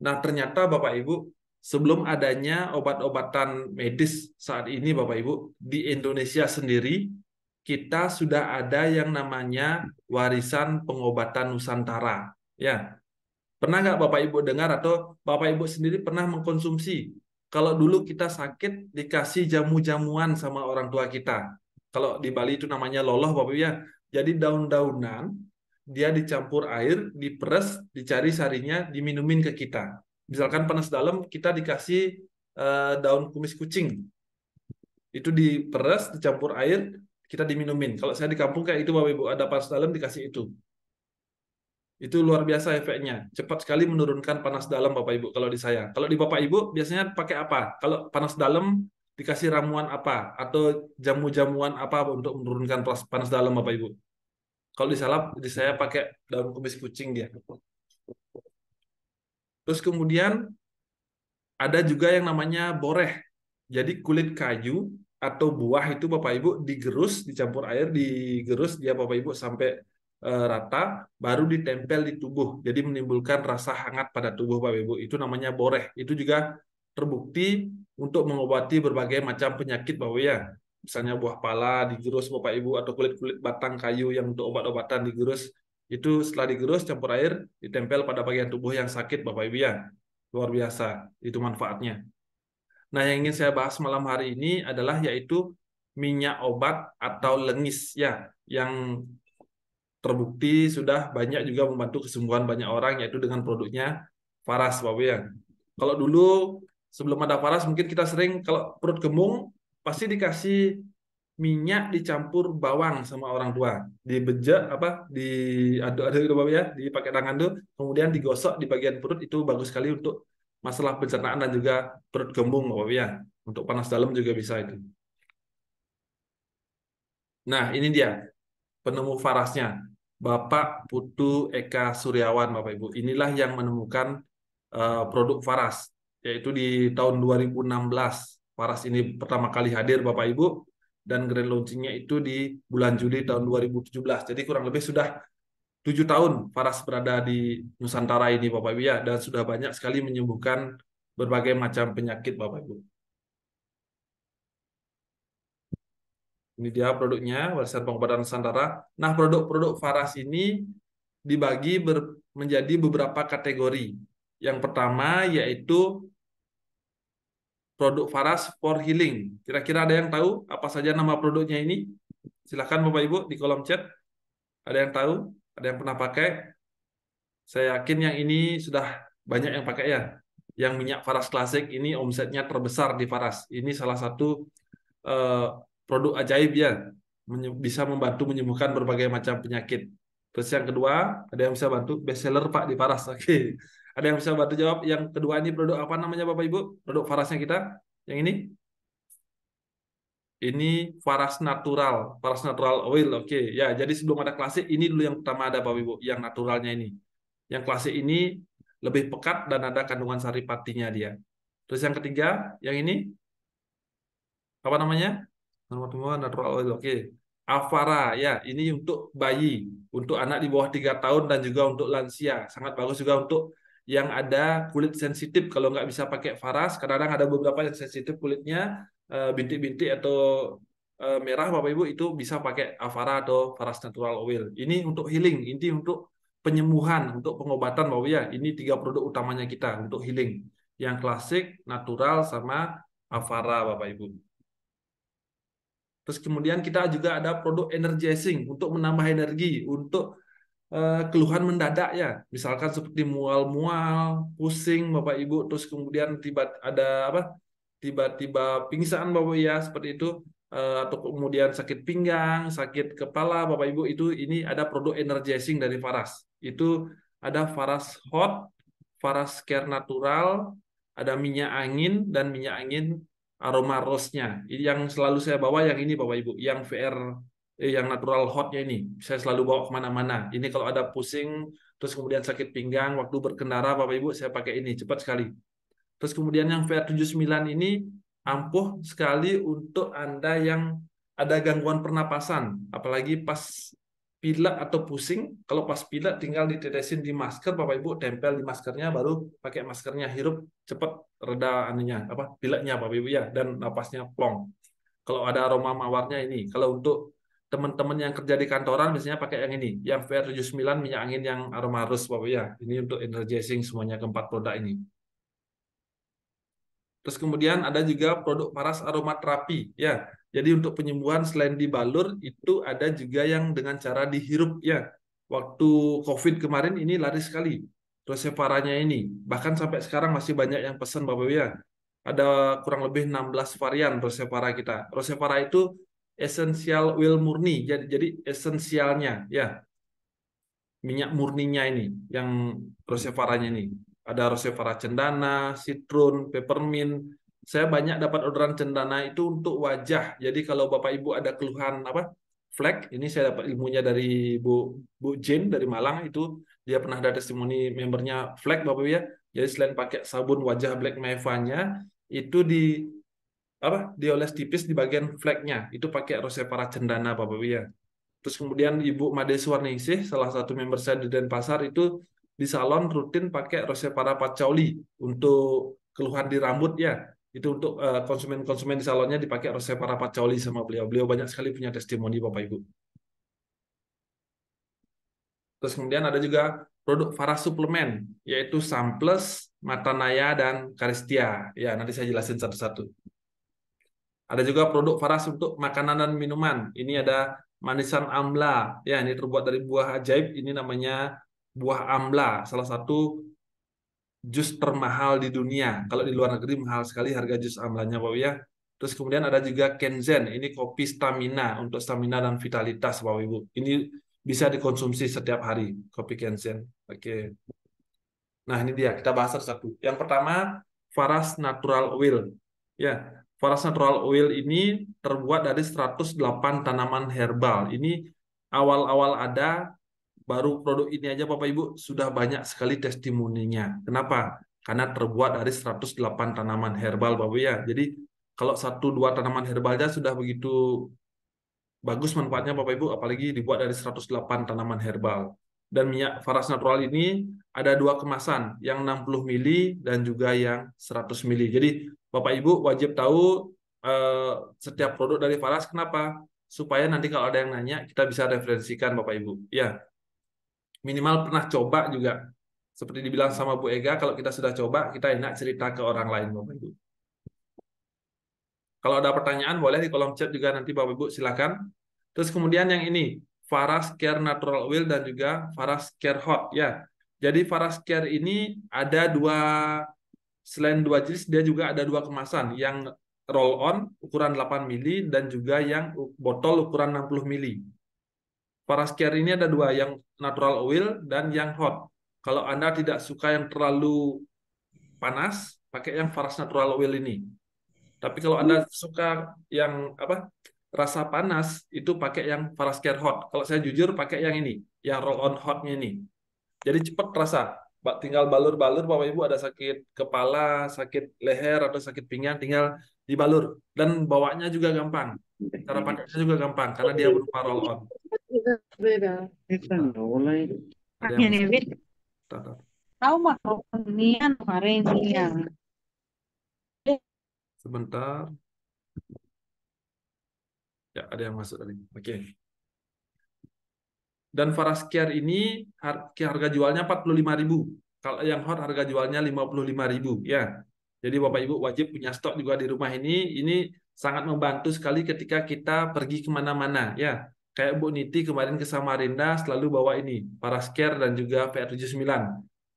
Nah, ternyata Bapak Ibu, sebelum adanya obat-obatan medis saat ini Bapak Ibu, di Indonesia sendiri kita sudah ada yang namanya warisan pengobatan Nusantara. Ya, pernah nggak Bapak Ibu dengar atau Bapak Ibu sendiri pernah mengkonsumsi? Kalau dulu kita sakit dikasih jamu-jamuan sama orang tua kita. Kalau di Bali itu namanya loloh Bapak Ibu ya. Jadi daun-daunan dia dicampur air, diperes, dicari sarinya, diminumin ke kita. Misalkan panas dalam kita dikasih daun kumis kucing. Itu diperes, dicampur air, kita diminumin. Kalau saya di kampung kayak itu Bapak Ibu, ada panas dalam dikasih itu. Itu luar biasa efeknya. Cepat sekali menurunkan panas dalam Bapak Ibu kalau di saya. Kalau di Bapak Ibu biasanya pakai apa? Kalau panas dalam dikasih ramuan apa? Atau jamu-jamuan apa untuk menurunkan panas dalam Bapak Ibu? Kalau di saya pakai daun kumis kucing dia. Terus kemudian ada juga yang namanya boreh. Jadi kulit kayu atau buah itu Bapak Ibu digerus, dicampur air, digerus dia Bapak Ibu sampai rata, baru ditempel di tubuh. Jadi menimbulkan rasa hangat pada tubuh Bapak Ibu. Itu namanya boreh. Itu juga terbukti untuk mengobati berbagai macam penyakit Bapak Ibu ya. Misalnya buah pala digerus Bapak Ibu atau kulit-kulit batang kayu yang untuk obat-obatan digerus. Itu setelah digerus campur air ditempel pada bagian tubuh yang sakit Bapak Ibu ya. Luar biasa itu manfaatnya. Nah, yang ingin saya bahas malam hari ini adalah yaitu minyak obat atau lengis ya, yang terbukti sudah banyak juga membantu kesembuhan banyak orang yaitu dengan produknya Faras, Bapak ya. Kalau dulu sebelum ada Faras mungkin kita sering kalau perut kembung pasti dikasih minyak dicampur bawang sama orang tua, dibejek apa diaduk-aduk gitu Bapak ya, dipakai tangan tuh, kemudian digosok di bagian perut itu bagus sekali untuk masalah pencernaan dan juga perut kembung Bapak ya. Untuk panas dalam juga bisa itu. Nah, ini dia penemu Farasnya. Bapak Putu Eka Suryawan Bapak Ibu. Inilah yang menemukan produk Faras yaitu di tahun 2016. Faras ini pertama kali hadir Bapak Ibu dan grand launchingnya itu di bulan Juli tahun 2017. Jadi kurang lebih sudah 7 tahun Faras berada di Nusantara ini Bapak Ibu ya, dan sudah banyak sekali menyembuhkan berbagai macam penyakit Bapak Ibu. Ini dia produknya, warisan pengobatan Nusantara. Nah, produk-produk Faras ini dibagi menjadi beberapa kategori. Yang pertama yaitu produk Faras for Healing. Kira-kira ada yang tahu apa saja nama produknya ini? Silahkan Bapak Ibu di kolom chat. Ada yang tahu? Ada yang pernah pakai? Saya yakin yang ini sudah banyak yang pakai ya. Yang minyak Faras klasik ini omsetnya terbesar di Faras. Ini salah satu produk ajaib ya. Bisa membantu menyembuhkan berbagai macam penyakit. Terus yang kedua, ada yang bisa bantu bestseller Pak di Faras. Oke. Ada yang bisa bantu jawab yang kedua ini produk apa namanya Bapak Ibu? Produk Farasnya kita. Yang ini? Ini Faras Natural, Faras Natural Oil. Oke. Ya, jadi sebelum ada klasik, ini dulu yang pertama ada Bapak Ibu, yang naturalnya ini. Yang klasik ini lebih pekat dan ada kandungan saripatinya dia. Terus yang ketiga, yang ini apa namanya? Natural oil. Oke. Avara ya, ini untuk bayi, untuk anak di bawah 3 tahun dan juga untuk lansia. Sangat bagus juga untuk yang ada kulit sensitif. Kalau nggak bisa pakai Faras, kadang-kadang ada beberapa yang sensitif kulitnya, bintik-bintik atau merah, Bapak Ibu, itu bisa pakai Avara atau Faras Natural Oil. Ini untuk healing, ini untuk penyembuhan, untuk pengobatan, Bapak Ibu ya. Ini 3 produk utamanya kita untuk healing. Yang klasik, natural, sama Avara, Bapak Ibu. Terus kemudian kita juga ada produk energizing untuk menambah energi, untuk keluhan mendadak ya. Misalkan seperti mual-mual, pusing Bapak Ibu, terus kemudian tiba ada apa? Tiba-tiba pingsan Bapak ya, seperti itu. Atau kemudian sakit pinggang, sakit kepala Bapak Ibu, itu ini ada produk energizing dari Faras. Itu ada Faras Hot, Faras Care Natural, ada minyak angin dan minyak angin aroma rose-nya. Ini yang selalu saya bawa yang ini Bapak Ibu, yang VR yang natural hotnya ini. Saya selalu bawa kemana-mana. Ini kalau ada pusing, terus kemudian sakit pinggang, waktu berkendara Bapak Ibu saya pakai ini, cepat sekali. Terus kemudian yang VR79 ini ampuh sekali untuk Anda yang ada gangguan pernapasan, apalagi pas pilek atau pusing. Kalau pas pilek tinggal ditetesin di masker, Bapak Ibu tempel di maskernya, baru pakai maskernya, hirup cepat reda anunya, apa pileknya Bapak Ibu ya, dan napasnya plong. Kalau ada aroma mawarnya ini. Kalau untuk teman-teman yang kerja di kantoran biasanya pakai yang ini, yang VR79 minyak angin yang aroma rose Bapak Ibu ya. Ini untuk energizing semuanya keempat produk ini. Terus kemudian ada juga produk Faras aromaterapi ya. Jadi untuk penyembuhan selain dibalur itu ada juga yang dengan cara dihirup ya. Waktu COVID kemarin ini laris sekali Rosevaranya ini. Bahkan sampai sekarang masih banyak yang pesan Bapak Ibu ya. Ada kurang lebih 16 varian Rosevara kita. Rosevara itu esensial oil murni. Jadi esensialnya ya, minyak murninya ini yang Rosevaranya ini. Ada Rosevara cendana, citrun, peppermint. Saya banyak dapat orderan cendana itu untuk wajah. Jadi kalau Bapak Ibu ada keluhan apa? Flek, ini saya dapat ilmunya dari Bu Jane dari Malang, itu dia pernah ada testimoni membernya flek Bapak Ibu ya. Jadi selain pakai sabun wajah Black Maeva-nya, itu dioles tipis di bagian fleknya. Itu pakai Rosevara cendana Bapak Ibu ya. Terus kemudian Ibu Made Suwarningsih, salah satu member saya di Denpasar, itu di salon rutin pakai Rosevara Patchouli untuk keluhan di rambut ya. Itu untuk konsumen-konsumen di salonnya dipakai Rosevara Patchouli sama beliau. Beliau banyak sekali punya testimoni Bapak Ibu. Terus kemudian ada juga produk Faras suplemen, yaitu Samples, Matanaya, dan Caristia. Ya, nanti saya jelasin satu-satu. Ada juga produk Faras untuk makanan dan minuman. Ini ada manisan amla. Ya, ini terbuat dari buah ajaib. Ini namanya buah amla, salah satu jus termahal di dunia. Kalau di luar negeri mahal sekali harga jus amlanya, Bapak ya. Terus kemudian ada juga Kenzen. Ini kopi stamina untuk stamina dan vitalitas, Bapak Ibu. Ini bisa dikonsumsi setiap hari, kopi Kenzen. Oke. Nah, ini dia. Kita bahas satu-satu. Yang pertama, Faras Natural Oil. Ya, Faras Natural Oil ini terbuat dari 108 tanaman herbal. Ini awal-awal ada, baru produk ini aja Bapak Ibu sudah banyak sekali testimoninya. Kenapa? Karena terbuat dari 108 tanaman herbal Bapak Ibu ya. Jadi kalau 1-2 tanaman herbalnya sudah begitu bagus manfaatnya Bapak Ibu, apalagi dibuat dari 108 tanaman herbal. Dan minyak Faras Natural ini ada 2 kemasan, yang 60 mili dan juga yang 100 mili. Jadi Bapak Ibu wajib tahu setiap produk dari Faras. Kenapa? Supaya nanti kalau ada yang nanya, kita bisa referensikan Bapak Ibu. Ya, minimal pernah coba juga. Seperti dibilang sama Bu Ega, kalau kita sudah coba, kita enak cerita ke orang lain Bapak Ibu. Kalau ada pertanyaan, boleh di kolom chat juga nanti Bapak Ibu silakan. Terus kemudian yang ini, Faras Care Natural Oil dan juga Faras Care Hot ya. Jadi Faras Care ini ada selain 2 jenis, dia juga ada 2 kemasan, yang roll on ukuran 8 mili dan juga yang botol ukuran 60 mili. Parascare ini ada dua, yang natural oil dan yang hot. Kalau Anda tidak suka yang terlalu panas, pakai yang Faras natural oil ini. Tapi kalau Anda suka yang apa, rasa panas, itu pakai yang Parascare hot. Kalau saya jujur pakai yang ini, yang roll on hotnya ini. Jadi cepat rasa. Tinggal balur-balur, Bapak Ibu ada sakit kepala, sakit leher atau sakit pinggang, tinggal dibalur. Dan bawanya juga gampang. Cara pakainya juga gampang karena dia berupa roll on. Ada yang Tahu mah nian kemarin siang. sebentar. Ya, ada yang masuk tadi. Oke. Dan Parascare ini harga jualnya 45.000. Kalau yang hot harga jualnya 55.000 ya. Jadi Bapak Ibu wajib punya stok juga di rumah ini. Ini sangat membantu sekali ketika kita pergi kemana-mana ya. Kayak Bu Niti kemarin ke Samarinda selalu bawa ini Parascare dan juga PR79.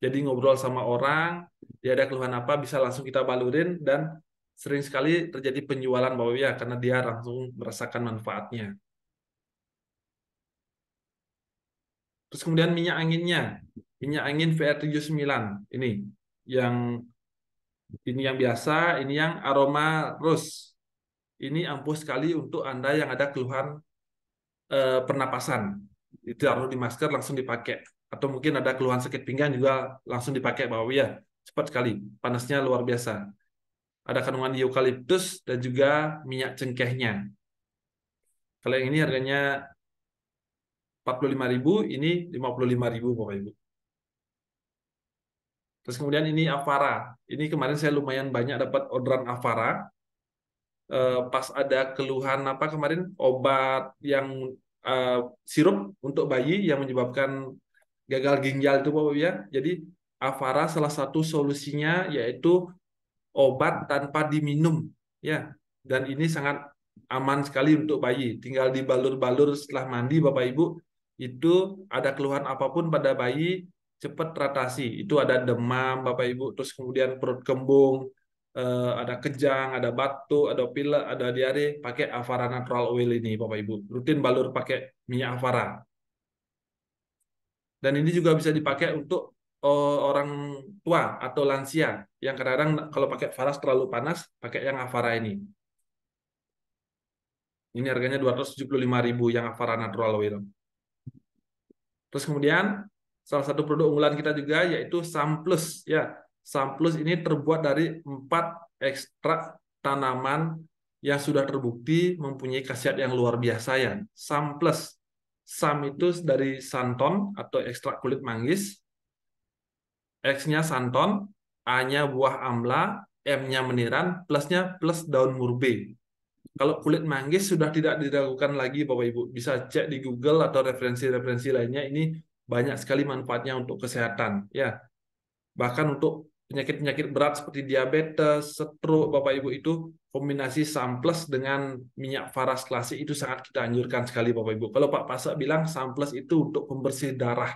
Jadi ngobrol sama orang, dia ada keluhan apa bisa langsung kita balurin dan sering sekali terjadi penjualan Bapak Ibu ya karena dia langsung merasakan manfaatnya. Terus kemudian minyak anginnya, minyak angin VR79 ini yang biasa, ini yang aroma rose. Ini ampuh sekali untuk Anda yang ada keluhan pernapasan. Itu harus di masker langsung dipakai. Atau mungkin ada keluhan sakit pinggang juga langsung dipakai Bapak ya. Cepat sekali, panasnya luar biasa. Ada kandungan eukaliptus dan juga minyak cengkehnya. Kalau yang ini harganya 45.000, ini 55.000 Bapak Ibu. Terus kemudian ini Avara. Ini kemarin saya lumayan banyak dapat orderan Avara. Pas ada keluhan apa kemarin, obat yang sirup untuk bayi yang menyebabkan gagal ginjal itu Bapak ya. Jadi Avara salah satu solusinya yaitu obat tanpa diminum ya. Dan ini sangat aman sekali untuk bayi. Tinggal dibalur-balur setelah mandi Bapak Ibu. Itu ada keluhan apapun pada bayi cepat teratasi. Itu ada demam Bapak Ibu, terus kemudian perut kembung, ada kejang, ada batuk, ada pilek, ada diare, pakai Avara Natural Oil ini Bapak Ibu. Rutin balur pakai minyak Avara. Dan ini juga bisa dipakai untuk orang tua atau lansia yang kadang-kadang kalau pakai Faras terlalu panas, pakai yang Avara ini. Ini harganya 275.000 yang Avara Natural Oil. Terus kemudian salah satu produk unggulan kita juga yaitu Samplus ya. Samplus ini terbuat dari 4 ekstrak tanaman yang sudah terbukti mempunyai khasiat yang luar biasa ya. Samplus. Sam itu dari santon atau ekstrak kulit manggis. X-nya santon, A-nya buah amla, M-nya meniran, plusnya plus daun murbe. Kalau kulit manggis sudah tidak diragukan lagi Bapak Ibu. Bisa cek di Google atau referensi-referensi lainnya. Ini banyak sekali manfaatnya untuk kesehatan. Ya, bahkan untuk penyakit-penyakit berat seperti diabetes, stroke, Bapak Ibu itu kombinasi Samplus dengan minyak Faras klasik itu sangat kita anjurkan sekali Bapak Ibu. Kalau Pak Pasak bilang Samplus itu untuk pembersih darah.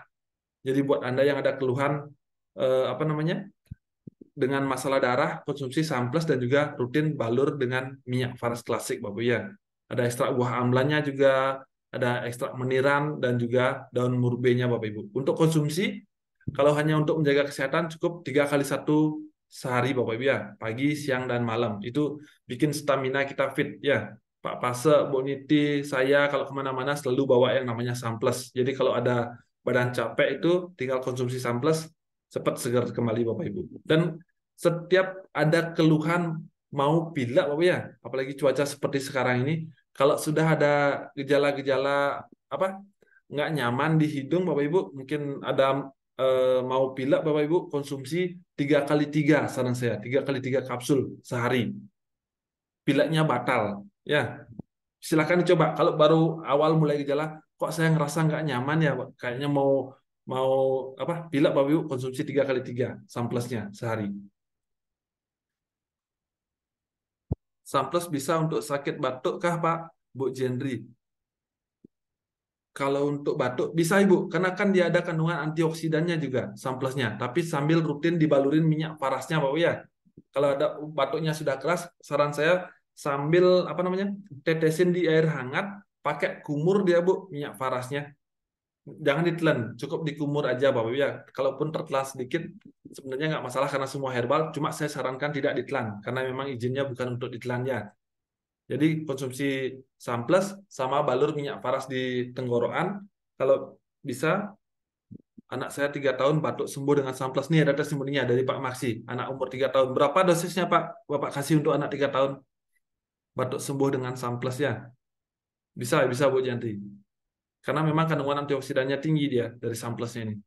Jadi buat Anda yang ada keluhan dengan masalah darah, konsumsi Samplus dan juga rutin balur dengan minyak Faras klasik Bapak ya. Ada ekstrak buah amlanya juga, ada ekstrak meniran dan juga daun murbenya Bapak Ibu. Untuk konsumsi, kalau hanya untuk menjaga kesehatan cukup 3x1 sehari Bapak Ibu ya, pagi, siang, dan malam. Itu bikin stamina kita fit ya. Pak Pase, Bu Niti, saya kalau kemana-mana selalu bawa yang namanya Samplus. Jadi kalau ada badan capek itu tinggal konsumsi Samplus, cepat segar kembali Bapak Ibu. Dan setiap ada keluhan mau pilek Bapak ya, apalagi cuaca seperti sekarang ini, kalau sudah ada gejala-gejala nggak nyaman di hidung Bapak Ibu, mungkin ada mau pilek Bapak Ibu, konsumsi 3x3 saran saya, 3x3 kapsul sehari. Pileknya batal ya. Silakan dicoba. Kalau baru awal mulai gejala, kok saya ngerasa nggak nyaman ya, kayaknya mau pilek Bapak Ibu, konsumsi 3x3 Samplusnya sehari. Samplus bisa untuk sakit batuk kah Pak, Bu Jendri? Kalau untuk batuk bisa Ibu, karena kan dia ada kandungan antioksidannya juga Samplusnya, tapi sambil rutin dibalurin minyak Farasnya Pak ya. Kalau ada batuknya sudah keras, saran saya sambil tetesin di air hangat, pakai kumur dia Bu minyak Farasnya. Jangan ditelan, cukup dikumur aja Bapak Ibu ya. Kalaupun tertelan sedikit, sebenarnya nggak masalah karena semua herbal. Cuma saya sarankan tidak ditelan, karena memang izinnya bukan untuk ditelan ya. Jadi konsumsi samples sama balur minyak paras di tenggorokan. Kalau bisa, anak saya 3 tahun batuk sembuh dengan samples. Nih ada testimoninya dari Pak Maksi, anak umur 3 tahun. Berapa dosisnya Pak? Bapak kasih untuk anak 3 tahun batuk sembuh dengan samples ya? Bisa, bisa Bu Janti. Karena memang kandungan antioksidannya tinggi dia dari samplesnya ini.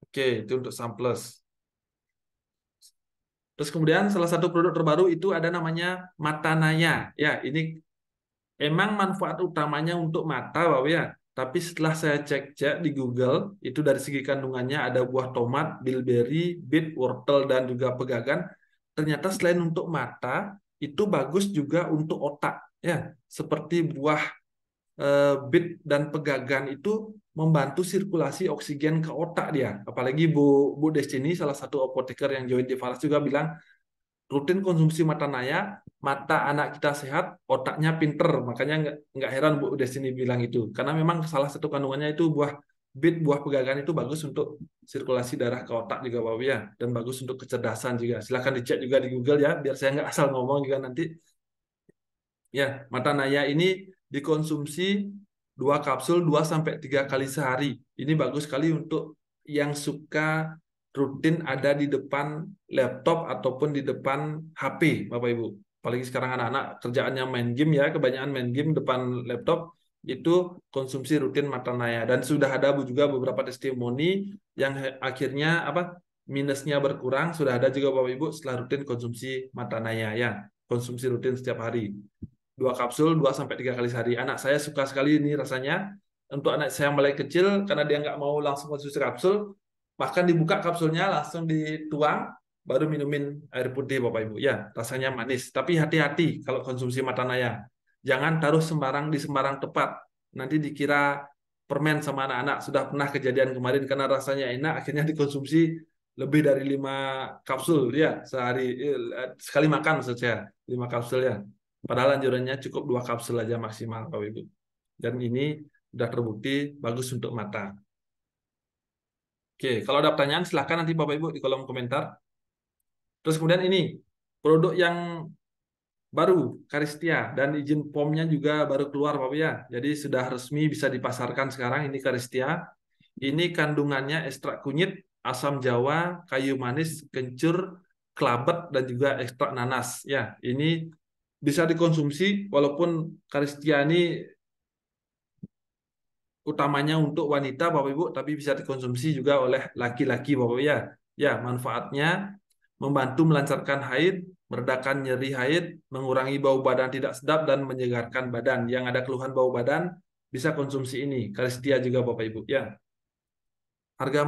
Oke, itu untuk samples. Terus kemudian salah satu produk terbaru itu ada namanya Matanaya. Ya, ini emang manfaat utamanya untuk mata, Bapak ya. Tapi setelah saya cek-cek di Google, itu dari segi kandungannya ada buah tomat, bilberry, beet, wortel, dan juga pegagan. Ternyata selain untuk mata, itu bagus juga untuk otak. Ya, seperti buah beet dan pegagan itu membantu sirkulasi oksigen ke otak dia. Apalagi Bu Destiny, salah satu apoteker yang join di Falas juga bilang, rutin konsumsi Matanaya, mata anak kita sehat, otaknya pinter. Makanya nggak heran Bu Destiny bilang itu. Karena memang salah satu kandungannya itu buah beet, buah pegagan itu bagus untuk sirkulasi darah ke otak juga Bapak ya. Dan bagus untuk kecerdasan juga. Silahkan dicek juga di Google ya, biar saya nggak asal ngomong juga nanti. Ya, Matanaya ini dikonsumsi 2 kapsul 2-3 kali sehari. Ini bagus sekali untuk yang suka rutin ada di depan laptop ataupun di depan HP, Bapak Ibu. Apalagi sekarang anak-anak kerjaannya main game ya, kebanyakan main game depan laptop, itu konsumsi rutin Matanaya. Dan sudah ada juga beberapa testimoni yang akhirnya minusnya berkurang, sudah ada juga Bapak Ibu setelah rutin konsumsi Matanaya ya, konsumsi rutin setiap hari. 2 kapsul 2-3 kali sehari. Anak saya suka sekali ini rasanya. Untuk anak saya yang mulai kecil, karena dia nggak mau langsung konsumsi kapsul, bahkan dibuka kapsulnya langsung dituang, baru minumin air putih Bapak Ibu. Ya, rasanya manis. Tapi hati-hati kalau konsumsi Matanaya. Jangan taruh di sembarang tempat. Nanti dikira permen sama anak-anak. Sudah pernah kejadian kemarin karena rasanya enak, akhirnya dikonsumsi lebih dari 5 kapsul ya sehari. Sekali makan maksud saya, 5 kapsul ya. Padahal anjurannya cukup 2 kapsul aja maksimal, Bapak Ibu. Dan ini sudah terbukti bagus untuk mata. Oke, kalau ada pertanyaan silahkan nanti Bapak Ibu di kolom komentar. Terus kemudian ini, produk yang baru, Caristia, dan izin POM-nya juga baru keluar Bapak ya. Jadi sudah resmi bisa dipasarkan sekarang ini Caristia. Ini kandungannya ekstrak kunyit, asam jawa, kayu manis, kencur, kelabet, dan juga ekstrak nanas. Ya, ini bisa dikonsumsi walaupun Caristia ini utamanya untuk wanita Bapak Ibu, tapi bisa dikonsumsi juga oleh laki-laki Bapak ya. Ya, manfaatnya membantu melancarkan haid, meredakan nyeri haid, mengurangi bau badan tidak sedap dan menyegarkan badan. Yang ada keluhan bau badan bisa konsumsi ini. Caristia juga Bapak Ibu ya. Harga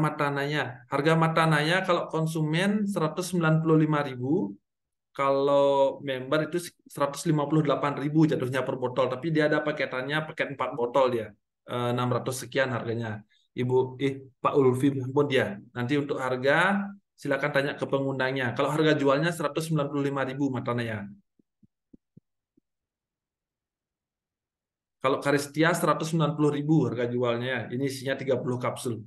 Matanaya kalau konsumen 195.000, kalau member itu 158.000 jatuhnya per botol, tapi dia ada paketannya, paket 4 botol dia. 600 sekian harganya. Pak Ulfi pun dia. Nanti untuk harga silakan tanya ke pengundangnya. Kalau harga jualnya 195.000 Matanaya. Kalau Caristia 190.000 harga jualnya. Ini isinya 30 kapsul.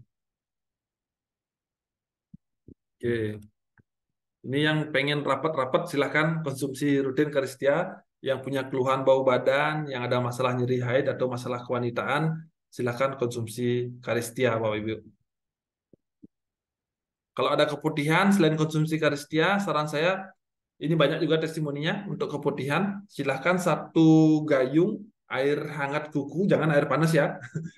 Oke. Ini yang pengen rapat-rapat silahkan konsumsi rutin Caristia. Yang punya keluhan bau badan, yang ada masalah nyeri haid atau masalah kewanitaan, silahkan konsumsi Caristia Bapak Ibu. Kalau ada keputihan selain konsumsi Caristia, saran saya ini banyak juga testimoninya untuk keputihan. Silahkan 1 gayung air hangat kuku, jangan air panas ya.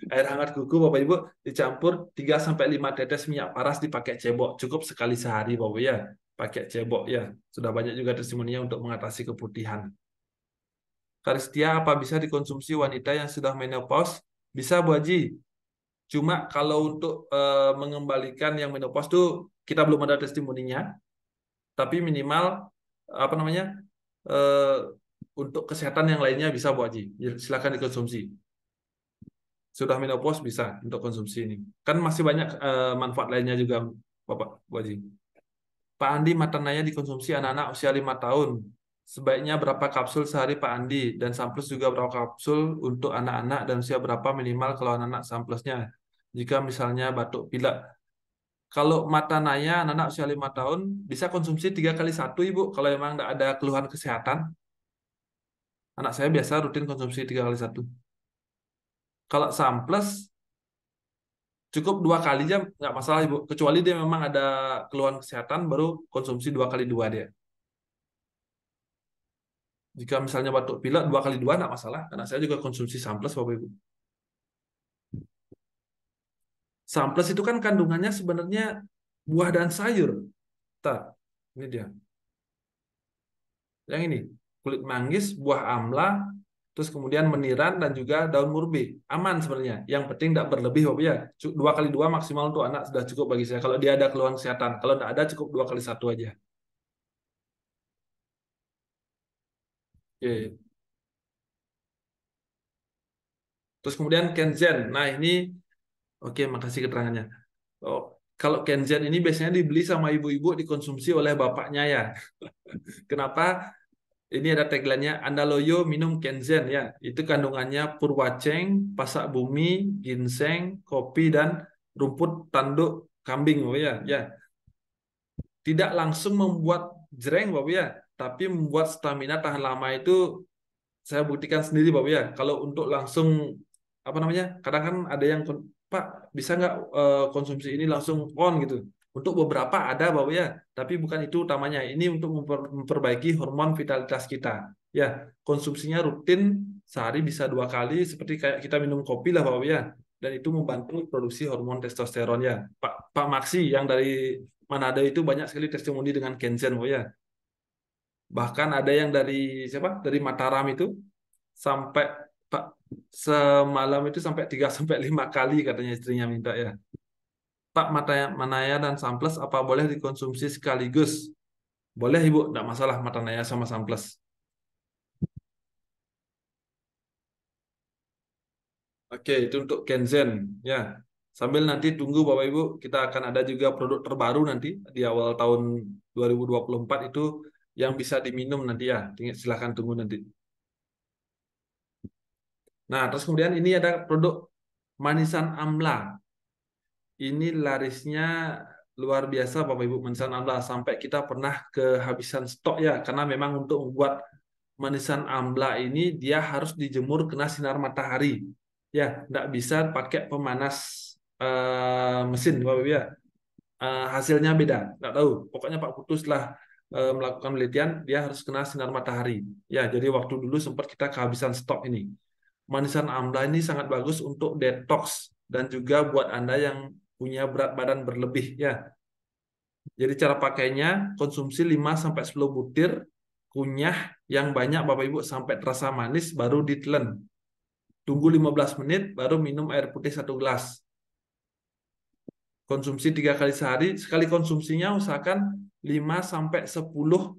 Air hangat kuku Bapak Ibu dicampur 3-5 tetes minyak paras dipakai cebok. Cukup sekali sehari Bapak ya. Pakai cebok ya. Sudah banyak juga testimoninya untuk mengatasi keputihan. Caristia apa bisa dikonsumsi wanita yang sudah menopause? Bisa Bu Haji. Cuma kalau untuk mengembalikan yang menopause tuh kita belum ada testimoninya. Tapi minimal untuk kesehatan yang lainnya bisa Bu Haji. Silakan dikonsumsi. Sudah menopause bisa untuk konsumsi ini. Kan masih banyak manfaat lainnya juga Bapak Bu Haji. Pak Andi, Matanaya dikonsumsi anak-anak usia 5 tahun. Sebaiknya berapa kapsul sehari Pak Andi? Dan Samplus juga berapa kapsul untuk anak-anak dan usia berapa minimal kalau anak-anak Samplusnya? Jika misalnya batuk pilek. Kalau mata naya anak-anak usia 5 tahun bisa konsumsi 3 kali 1 Ibu. Kalau memang tidak ada keluhan kesehatan. Anak saya biasa rutin konsumsi 3 kali 1. Kalau Samplus cukup 2 kali aja nggak masalah Ibu. Kecuali dia memang ada keluhan kesehatan baru konsumsi 2 kali 2 dia. Jika misalnya batuk pilek 2 kali 2 nggak masalah. Karena saya juga konsumsi Samplus Bapak Ibu. Samplus itu kan kandungannya sebenarnya buah dan sayur. Bentar, ini dia. Yang ini, kulit manggis, buah amla, terus kemudian meniran dan juga daun murbe. Aman sebenarnya. Yang penting tidak berlebih Bapak ya. 2 kali 2 maksimal untuk anak sudah cukup bagi saya. Kalau dia ada keluhan kesehatan. Kalau tidak ada cukup 2 kali 1 aja. Oke. Terus kemudian Kenzen. Nah ini, oke makasih keterangannya. Oh, kalau Kenzen ini biasanya dibeli sama ibu-ibu dikonsumsi oleh bapaknya ya. Kenapa? Ini ada tagline-nya Andaloyo minum Kenzen ya. Itu kandungannya purwaceng, pasak bumi, ginseng, kopi dan rumput tanduk kambing Bapak ya. Ya. Tidak langsung membuat jreng Bapak ya, tapi membuat stamina tahan lama itu saya buktikan sendiri Bapak ya. Kalau untuk langsung apa namanya? Kadang kan ada yang Pak bisa nggak konsumsi ini langsung on gitu. Untuk beberapa ada Bapak ya, tapi bukan itu utamanya. Ini untuk memperbaiki hormon vitalitas kita. Ya, konsumsinya rutin sehari bisa 2 kali seperti kayak kita minum kopi lah Bapak ya. Dan itu membantu produksi hormon testosteron ya. Pak Maksi yang dari Manado itu banyak sekali testimoni dengan Kenzen Bapak ya. Bahkan ada yang dari siapa? Dari Mataram itu sampai Pak semalam itu sampai 3 sampai 5 kali katanya istrinya minta ya. Pak Manaya dan Samples apa boleh dikonsumsi sekaligus? Boleh Ibu, tidak masalah Matanaya sama Samples. Oke, itu untuk Kenzen ya. Sambil nanti tunggu Bapak Ibu, kita akan ada juga produk terbaru nanti di awal tahun 2024 itu yang bisa diminum nanti ya. Silahkan tunggu nanti. Nah, terus kemudian ini ada produk manisan amla. Ini larisnya luar biasa Bapak Ibu manisan amla sampai kita pernah kehabisan stok ya karena memang untuk membuat manisan amla ini dia harus dijemur kena sinar matahari. Ya, tidak bisa pakai pemanas mesin Bapak Ibu ya. Hasilnya beda, nggak tahu. Pokoknya Pak Putu setelah melakukan penelitian dia harus kena sinar matahari. Ya, jadi waktu dulu sempat kita kehabisan stok ini. Manisan amla ini sangat bagus untuk detox dan juga buat Anda yang punya berat badan berlebih ya. Jadi cara pakainya konsumsi 5-10 butir, kunyah yang banyak Bapak Ibu sampai terasa manis baru ditelan. Tunggu 15 menit baru minum air putih 1 gelas. Konsumsi 3 kali sehari, sekali konsumsinya usahakan 5-10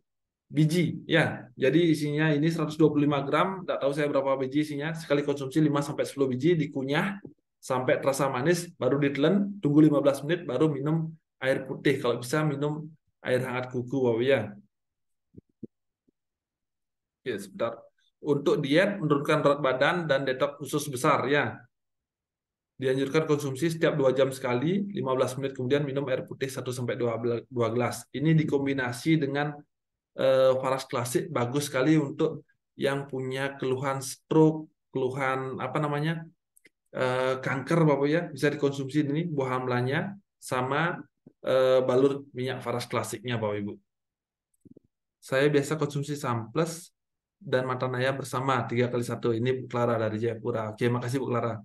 biji ya. Jadi isinya ini 125 gram, tidak tahu saya berapa biji isinya. Sekali konsumsi 5-10 biji dikunyah sampai terasa manis baru ditelan, tunggu 15 menit baru minum air putih. Kalau bisa minum air hangat kuku Bapak ya. Oke, sebentar. Untuk diet menurunkan berat badan dan detox usus besar ya. Dianjurkan konsumsi setiap 2 jam sekali, 15 menit kemudian minum air putih 1-2 gelas. Ini dikombinasi dengan Faras Klasik bagus sekali untuk yang punya keluhan stroke, keluhan apa namanya kanker Bapak ya, bisa dikonsumsi ini buah amlanya sama balur minyak Faras Klasiknya Bapak Ibu. Saya biasa konsumsi Samples dan Matanaya bersama 3 kali 1. Ini Bu Clara dari Jayapura. Oke, makasih Bu Clara.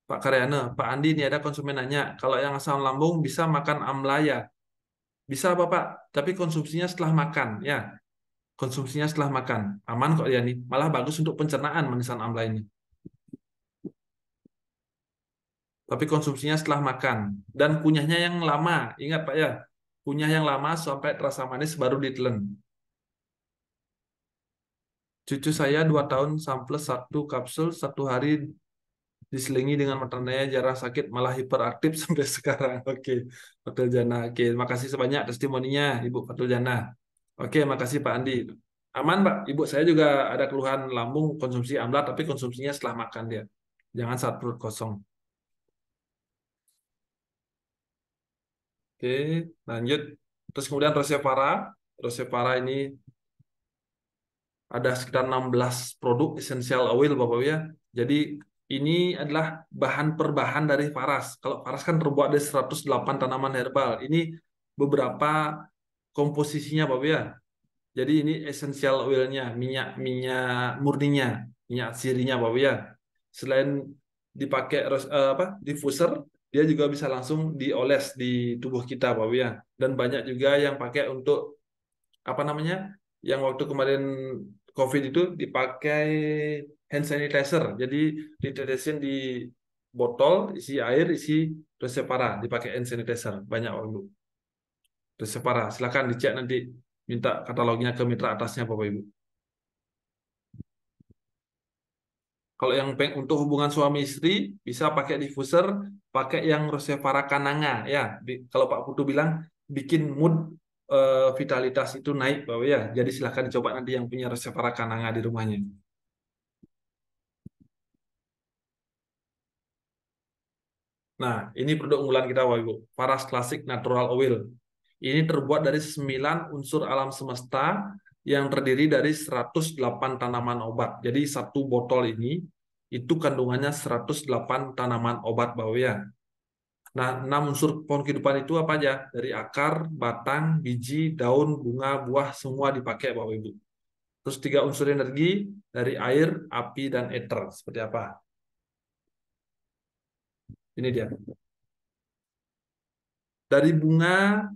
Pak Karyana, Pak Andi ini ada konsumen nanya, kalau yang asam lambung bisa makan amlaya? Bisa Bapak, tapi konsumsinya setelah makan ya. Konsumsinya setelah makan. Aman kok ya nih. Malah bagus untuk pencernaan manisan amla ini. Tapi konsumsinya setelah makan. Dan kunyahnya yang lama. Ingat Pak ya. Kunyah yang lama sampai terasa manis baru ditelan. Cucu saya 2 tahun Samples 1 kapsul 1 hari diselingi dengan maternanya jarang sakit malah hiperaktif sampai sekarang. Oke, Fatul Jana. Oke, makasih sebanyak testimoninya Ibu Fatul Jana. Oke, makasih Pak Andi. Aman, Pak. Ibu saya juga ada keluhan lambung, konsumsi AMLA, tapi konsumsinya setelah makan dia. Jangan saat perut kosong. Oke, lanjut. Terus kemudian Rosevara ini ada sekitar 16 produk essential oil, Bapak Ibu ya. Jadi ini adalah bahan per bahan dari Faras. Kalau Faras kan terbuat dari 108 tanaman herbal. Ini beberapa komposisinya, Bapak Ibu ya. Jadi ini essential oilnya, minyak murninya, minyak sirinya, Bapak Ibu ya. Selain dipakai diffuser, dia juga bisa langsung dioles di tubuh kita, Bapak Ibu ya. Dan banyak juga yang pakai untuk apa namanya? Yang waktu kemarin COVID itu dipakai hand sanitizer. Jadi ditetesin di botol, isi air, isi Resepara, dipakai hand sanitizer. Banyak, Bapak Ibu. Resepara, silakan dicek nanti. Minta katalognya ke mitra atasnya, Bapak Ibu. Kalau yang untuk hubungan suami istri bisa pakai diffuser, pakai yang Rosevara Kananga ya. Kalau Pak Putu bilang bikin mood vitalitas itu naik, Bapak ya. Jadi silahkan dicoba nanti yang punya Rosevara Kananga di rumahnya. Nah, ini produk unggulan kita, Bapak Ibu. Faras Classic Natural Oil. Ini terbuat dari 9 unsur alam semesta yang terdiri dari 108 tanaman obat. Jadi satu botol ini itu kandungannya 108 tanaman obat, Bapak ya. Nah, 6 unsur pohon kehidupan itu apa aja? Dari akar, batang, biji, daun, bunga, buah, semua dipakai, Bapak Ibu. Terus 3 unsur energi dari air, api, dan ether. Seperti apa? Ini dia. Dari bunga,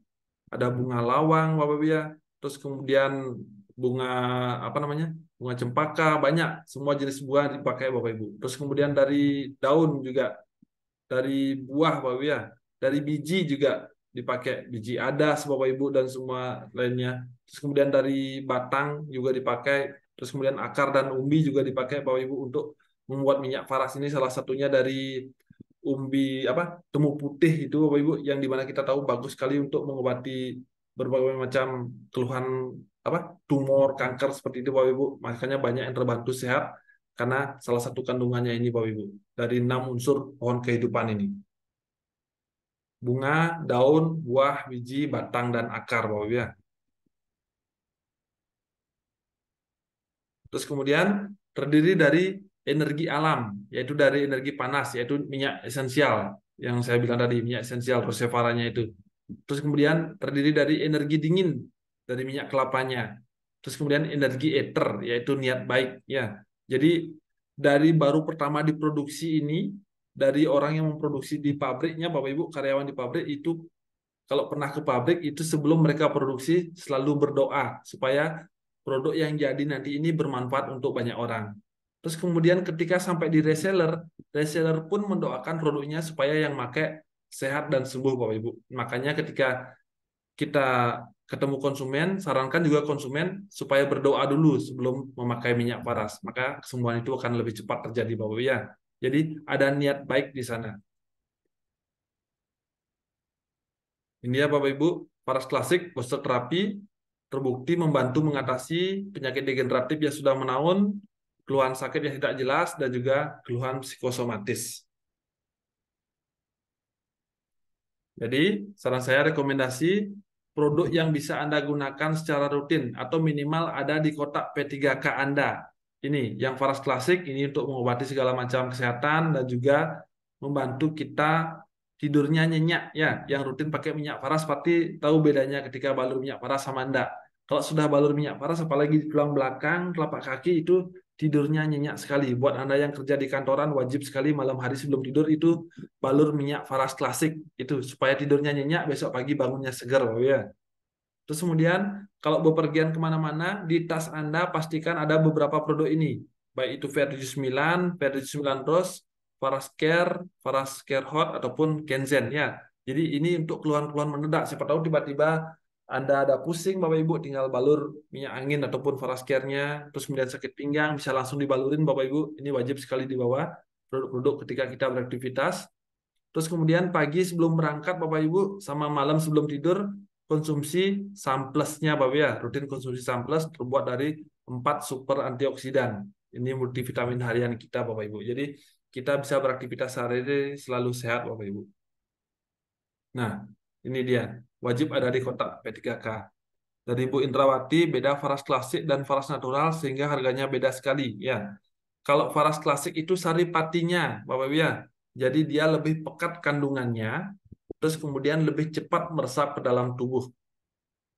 ada bunga lawang, Bapak Ibu ya. Terus kemudian bunga apa namanya? Bunga cempaka, banyak semua jenis buah dipakai, Bapak Ibu. Terus kemudian dari daun juga, dari buah, Bapak Ibu ya. Dari biji juga dipakai, biji adas, Bapak Ibu, dan semua lainnya. Terus kemudian dari batang juga dipakai. Terus kemudian akar dan umbi juga dipakai, Bapak Ibu, untuk membuat minyak faras. Ini salah satunya dari umbi apa temu putih itu, Bapak Ibu, yang dimana kita tahu bagus sekali untuk mengobati berbagai macam keluhan apa tumor, kanker seperti itu, Bapak Ibu. Makanya banyak yang terbantu sehat karena salah satu kandungannya ini, Bapak Ibu, dari 6 unsur pohon kehidupan ini. Bunga, daun, buah, biji, batang, dan akar, Bapak Ibu ya. Terus kemudian terdiri dari energi alam, yaitu dari energi panas, yaitu minyak esensial, yang saya bilang tadi, minyak esensial Rosevaranya itu. Terus kemudian terdiri dari energi dingin, dari minyak kelapanya. Terus kemudian energi ether, yaitu niat baik. Ya, jadi dari baru pertama diproduksi ini, dari orang yang memproduksi di pabriknya, Bapak Ibu, karyawan di pabrik itu, kalau pernah ke pabrik itu sebelum mereka produksi selalu berdoa supaya produk yang jadi nanti ini bermanfaat untuk banyak orang. Terus kemudian ketika sampai di reseller, reseller pun mendoakan produknya supaya yang pakai sehat dan sembuh, Bapak Ibu. Makanya ketika kita ketemu konsumen, sarankan juga konsumen supaya berdoa dulu sebelum memakai minyak paras. Maka kesembuhan itu akan lebih cepat terjadi, Bapak Ibu ya. Jadi ada niat baik di sana. Ini ya Bapak Ibu, Faras Klasik booster terapi terbukti membantu mengatasi penyakit degeneratif yang sudah menaun, keluhan sakit yang tidak jelas, dan juga keluhan psikosomatis. Jadi, saran saya rekomendasi produk yang bisa Anda gunakan secara rutin atau minimal ada di kotak P3K Anda. Ini yang Faras Klasik, ini untuk mengobati segala macam kesehatan dan juga membantu kita tidurnya nyenyak ya. Yang rutin pakai minyak paras pasti tahu bedanya ketika balur minyak paras sama enggak. Kalau sudah balur minyak paras, apalagi di tulang belakang, telapak kaki, itu tidurnya nyenyak sekali. Buat Anda yang kerja di kantoran, wajib sekali malam hari sebelum tidur itu balur minyak Faras Klasik itu supaya tidurnya nyenyak, besok pagi bangunnya segar, ya. Terus kemudian kalau bepergian kemana-mana, di tas Anda pastikan ada beberapa produk ini, baik itu Ver79, Ver79 Rose, Faras Care Hot ataupun Kenzen ya. Jadi ini untuk keluhan-keluhan mendadak. Siapa tahu tiba-tiba Anda ada pusing, Bapak Ibu, tinggal balur minyak angin ataupun Faras Care-nya, terus kemudian sakit pinggang bisa langsung dibalurin, Bapak Ibu. Ini wajib sekali dibawa produk-produk ketika kita beraktivitas. Terus kemudian pagi sebelum berangkat, Bapak Ibu, sama malam sebelum tidur, konsumsi surplusnya Bapak ya. Rutin konsumsi surplus terbuat dari 4 super antioksidan. Ini multivitamin harian kita Bapak Ibu. Jadi kita bisa beraktivitas sehari-hari selalu sehat Bapak Ibu. Nah, ini dia. Wajib ada di kotak P3K. Dari Bu Indrawati, beda Faras Klasik dan Faras Natural sehingga harganya beda sekali. Ya, kalau Faras Klasik itu saripatinya, Bapak Ibu ya. Jadi dia lebih pekat kandungannya, terus kemudian lebih cepat meresap ke dalam tubuh.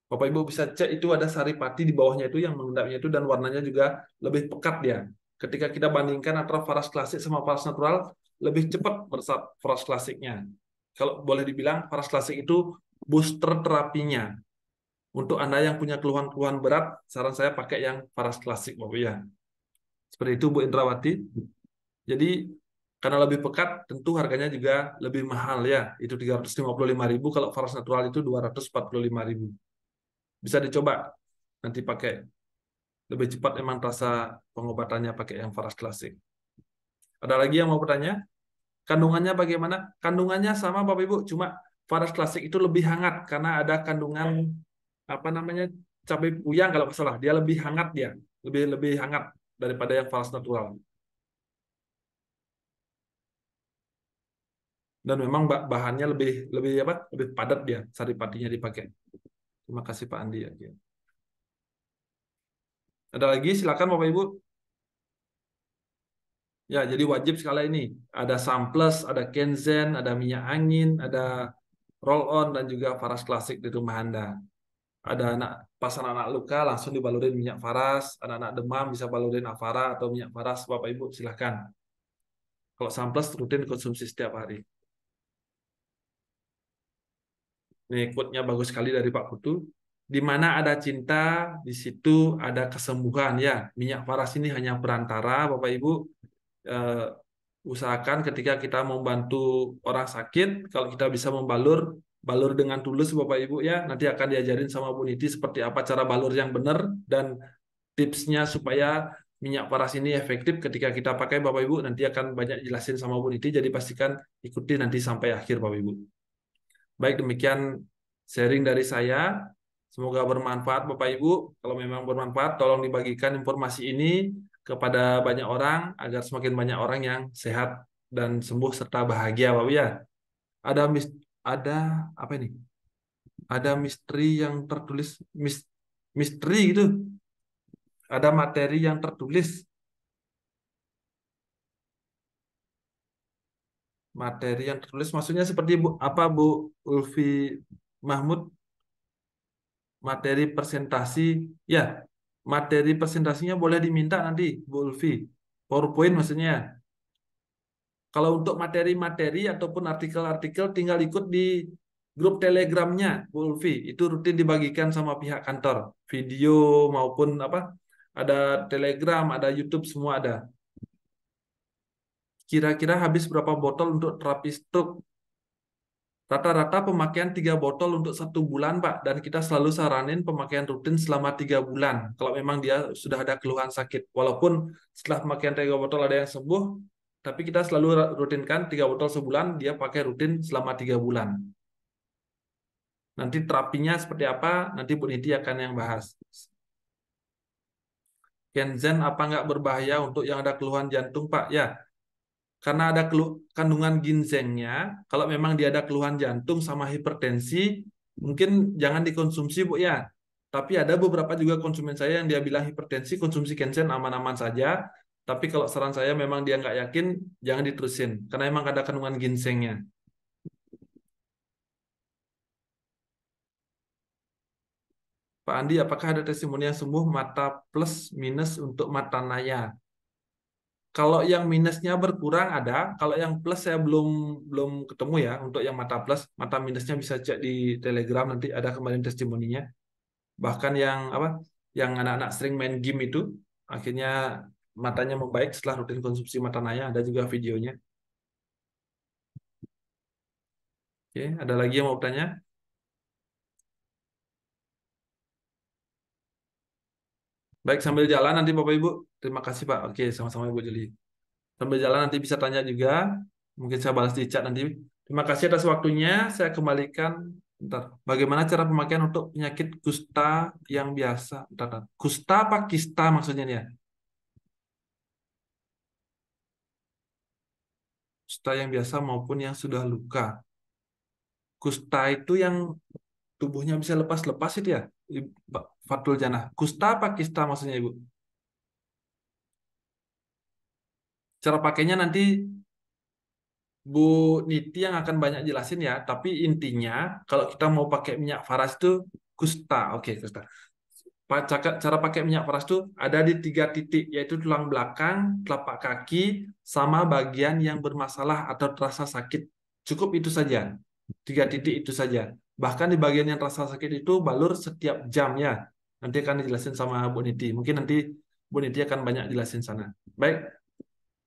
Bapak Ibu bisa cek itu ada saripati di bawahnya itu yang mengendapnya itu dan warnanya juga lebih pekat dia. Ketika kita bandingkan antara Faras Klasik sama Faras Natural, lebih cepat meresap Faras Klasiknya. Kalau boleh dibilang Faras Klasik itu booster terapinya. Untuk Anda yang punya keluhan-keluhan berat, saran saya pakai yang Faras Klasik, Bapak ya. Seperti itu Bu Indrawati. Jadi karena lebih pekat, tentu harganya juga lebih mahal ya. Itu 355.000, kalau Faras Natural itu 245.000. Bisa dicoba nanti pakai. Lebih cepat emang rasa pengobatannya pakai yang Faras Klasik. Ada lagi yang mau bertanya? Kandungannya bagaimana? Kandungannya sama Bapak Ibu, cuma Faras Klasik itu lebih hangat karena ada kandungan apa namanya cabai puyang kalau nggak salah. Dia lebih hangat dia, lebih hangat daripada yang Faras Natural. Dan memang bahannya lebih padat dia, saripatinya dipakai. Terima kasih Pak Andi. Ada lagi silakan Bapak Ibu. Ya, jadi wajib sekali ini. Ada Surplus, ada Kenzen, ada minyak angin, ada roll on dan juga Faras Klasik di rumah Anda. Ada pas anak-anak luka langsung dibalurin minyak Faras, anak-anak demam bisa balurin Avara atau minyak Faras. Bapak Ibu silahkan. Kalau Surplus rutin konsumsi setiap hari. Ini quote-nya bagus sekali dari Pak Putu. Di mana ada cinta, di situ ada kesembuhan ya. Minyak Faras ini hanya perantara, Bapak Ibu. Usahakan ketika kita membantu orang sakit, kalau kita bisa balur dengan tulus Bapak Ibu ya. Nanti akan diajarin sama Bu Niti seperti apa cara balur yang benar dan tipsnya supaya minyak Faras ini efektif ketika kita pakai Bapak Ibu. Nanti akan banyak jelasin sama Bu Niti, jadi pastikan ikuti nanti sampai akhir Bapak Ibu. Baik, demikian sharing dari saya. Semoga bermanfaat Bapak Ibu. Kalau memang bermanfaat, tolong dibagikan informasi ini kepada banyak orang agar semakin banyak orang yang sehat dan sembuh serta bahagia Bapak ya. Ada apa ini? Ada misteri yang tertulis misteri gitu. Ada materi yang tertulis. Materi yang tertulis maksudnya seperti apa Bu Ulfi Mahmud? Materi presentasi ya. Materi presentasinya boleh diminta nanti Bu Ulfi. PowerPoint maksudnya. Kalau untuk materi-materi ataupun artikel-artikel tinggal ikut di grup Telegramnya Bu Ulfi. Itu rutin dibagikan sama pihak kantor. Video maupun apa? Ada Telegram, ada YouTube, semua ada. Kira-kira habis berapa botol untuk terapi stroke? Rata-rata pemakaian 3 botol untuk 1 bulan, Pak. Dan kita selalu saranin pemakaian rutin selama 3 bulan. Kalau memang dia sudah ada keluhan sakit. Walaupun setelah pemakaian 3 botol ada yang sembuh, tapi kita selalu rutinkan 3 botol sebulan, dia pakai rutin selama 3 bulan. Nanti terapinya seperti apa, nanti Bu Niti akan yang bahas. Kenzen apa nggak berbahaya untuk yang ada keluhan jantung, Pak? Ya, karena ada kandungan ginsengnya, kalau memang dia ada keluhan jantung sama hipertensi, mungkin jangan dikonsumsi Bu ya. Tapi ada beberapa juga konsumen saya yang dia bilang hipertensi, konsumsi Kenzen aman-aman saja. Tapi kalau saran saya memang dia nggak yakin, jangan diterusin. Karena memang ada kandungan ginsengnya. Pak Andi, apakah ada testimoni yang sembuh mata plus minus untuk mata naya? Kalau yang minusnya berkurang ada, kalau yang plus saya belum ketemu ya untuk yang mata plus, mata minusnya bisa cek di Telegram nanti ada kemarin testimoninya. Bahkan yang apa? Yang anak-anak sering main game itu akhirnya matanya membaik setelah rutin konsumsi mata naya, ada juga videonya. Oke, ada lagi yang mau bertanya? Baik, sambil jalan nanti Bapak Ibu. Terima kasih Pak. Oke, sama-sama Ibu Jeli. Sambil jalan nanti bisa tanya juga. Mungkin saya balas di chat nanti. Terima kasih atas waktunya. Saya kembalikan Bentar. Bagaimana cara pemakaian untuk penyakit kusta yang biasa? Bentar. Kusta apa kista maksudnya nih ya? Kusta yang biasa maupun yang sudah luka. Kusta itu yang tubuhnya bisa lepas-lepas itu ya, Fatul Janah. Kusta apa kista maksudnya Ibu? Cara pakainya nanti Bu Niti yang akan banyak jelasin ya, tapi intinya kalau kita mau pakai minyak faras itu kusta, oke kusta. Cara pakai minyak faras itu ada di 3 titik, yaitu tulang belakang, telapak kaki, sama bagian yang bermasalah atau terasa sakit. Cukup itu saja, 3 titik itu saja. Bahkan di bagian yang terasa sakit itu balur setiap jamnya. Nanti akan dijelasin sama Bu Niti. Mungkin nanti Bu Niti akan banyak jelasin sana. Baik,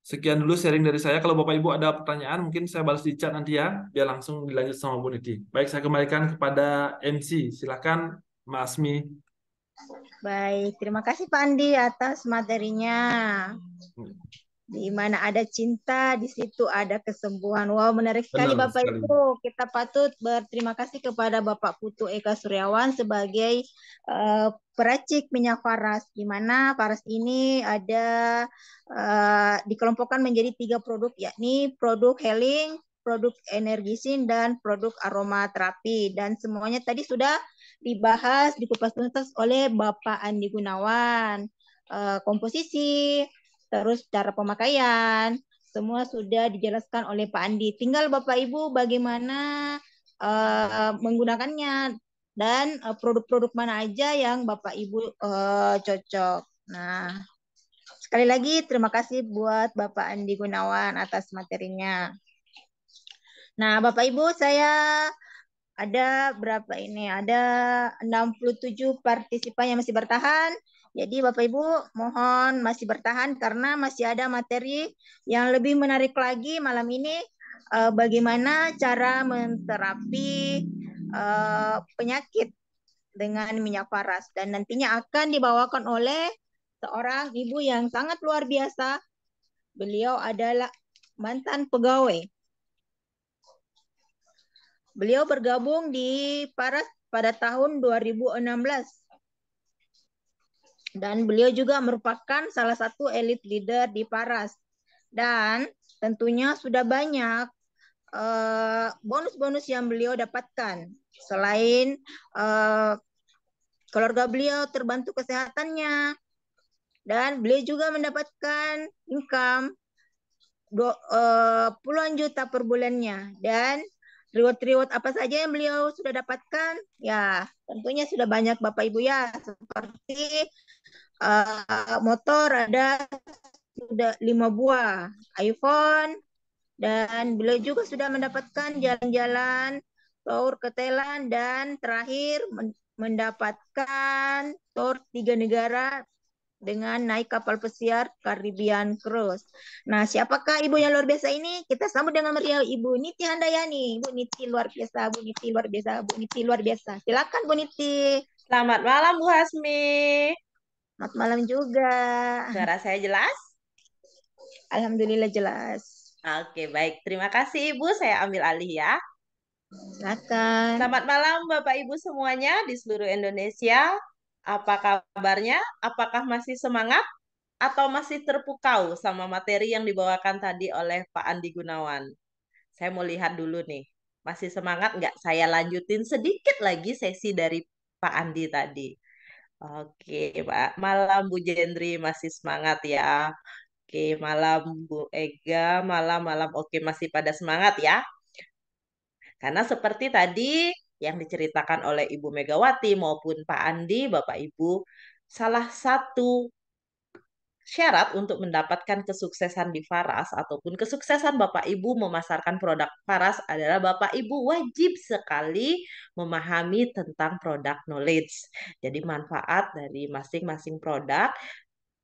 sekian dulu sharing dari saya. Kalau Bapak Ibu ada pertanyaan, mungkin saya balas di chat nanti ya, biar langsung dilanjut sama Bu Niti. Baik, saya kembalikan kepada MC. Silakan, Mas Asmi. Baik, terima kasih Pak Andi atas materinya. Di mana ada cinta, di situ ada kesembuhan. Wow, menarik sekali Benar Bapak sekali. Ibu. Kita patut berterima kasih kepada Bapak Putu Eka Suryawan sebagai peracik minyak faras. Di mana faras ini ada dikelompokkan menjadi 3 produk, yakni produk healing, produk energisin, dan produk aromaterapi. Dan semuanya tadi sudah dibahas, dikupas tuntas oleh Bapak Andi Gunawan. Komposisi, terus cara pemakaian, semua sudah dijelaskan oleh Pak Andi. Tinggal Bapak Ibu bagaimana menggunakannya dan produk-produk mana aja yang Bapak Ibu cocok. Nah, sekali lagi terima kasih buat Bapak Andi Gunawan atas materinya. Nah, Bapak Ibu, saya ada berapa ini? Ada 67 partisipan yang masih bertahan. Jadi Bapak Ibu mohon masih bertahan karena masih ada materi yang lebih menarik lagi malam ini. Bagaimana cara menterapi penyakit dengan minyak faras. Dan nantinya akan dibawakan oleh seorang ibu yang sangat luar biasa. Beliau adalah mantan pegawai. Beliau bergabung di Paras pada tahun 2016. Dan beliau juga merupakan salah satu elite leader di Paras. Dan tentunya sudah banyak bonus-bonus yang beliau dapatkan. Selain keluarga beliau terbantu kesehatannya. Dan beliau juga mendapatkan income puluhan juta per bulannya. Dan reward-reward apa saja yang beliau sudah dapatkan? Ya, tentunya sudah banyak Bapak Ibu ya. Seperti motor ada sudah 5 buah, iPhone, dan beliau juga sudah mendapatkan jalan-jalan tour ke Thailand, dan terakhir mendapatkan tour 3 negara dengan naik kapal pesiar Caribbean Cruise. Nah, siapakah ibu yang luar biasa ini? Kita sambut dengan meriah Ibu Niti Handayani. Bu Niti luar biasa, Bu Niti luar biasa, Bu Niti luar biasa. Silakan Bu Niti. Selamat malam Bu Hasmi. Selamat malam juga. Suara saya jelas? Alhamdulillah jelas. Oke, baik. Terima kasih Ibu. Saya ambil alih ya. Silakan. Selamat malam Bapak Ibu semuanya di seluruh Indonesia. Apa kabarnya? Apakah masih semangat atau masih terpukau sama materi yang dibawakan tadi oleh Pak Andi Gunawan? Saya mau lihat dulu nih. Masih semangat nggak? Saya lanjutin sedikit lagi sesi dari Pak Andi tadi. Oke, Pak. Malam Bu Jendri masih semangat ya. Oke, malam Bu Ega, malam-malam. Oke, masih pada semangat ya. Karena seperti tadi yang diceritakan oleh Ibu Megawati maupun Pak Andi, Bapak Ibu, salah satu syarat untuk mendapatkan kesuksesan di Faras ataupun kesuksesan Bapak Ibu memasarkan produk Faras adalah Bapak Ibu wajib sekali memahami tentang product knowledge. Jadi manfaat dari masing-masing produk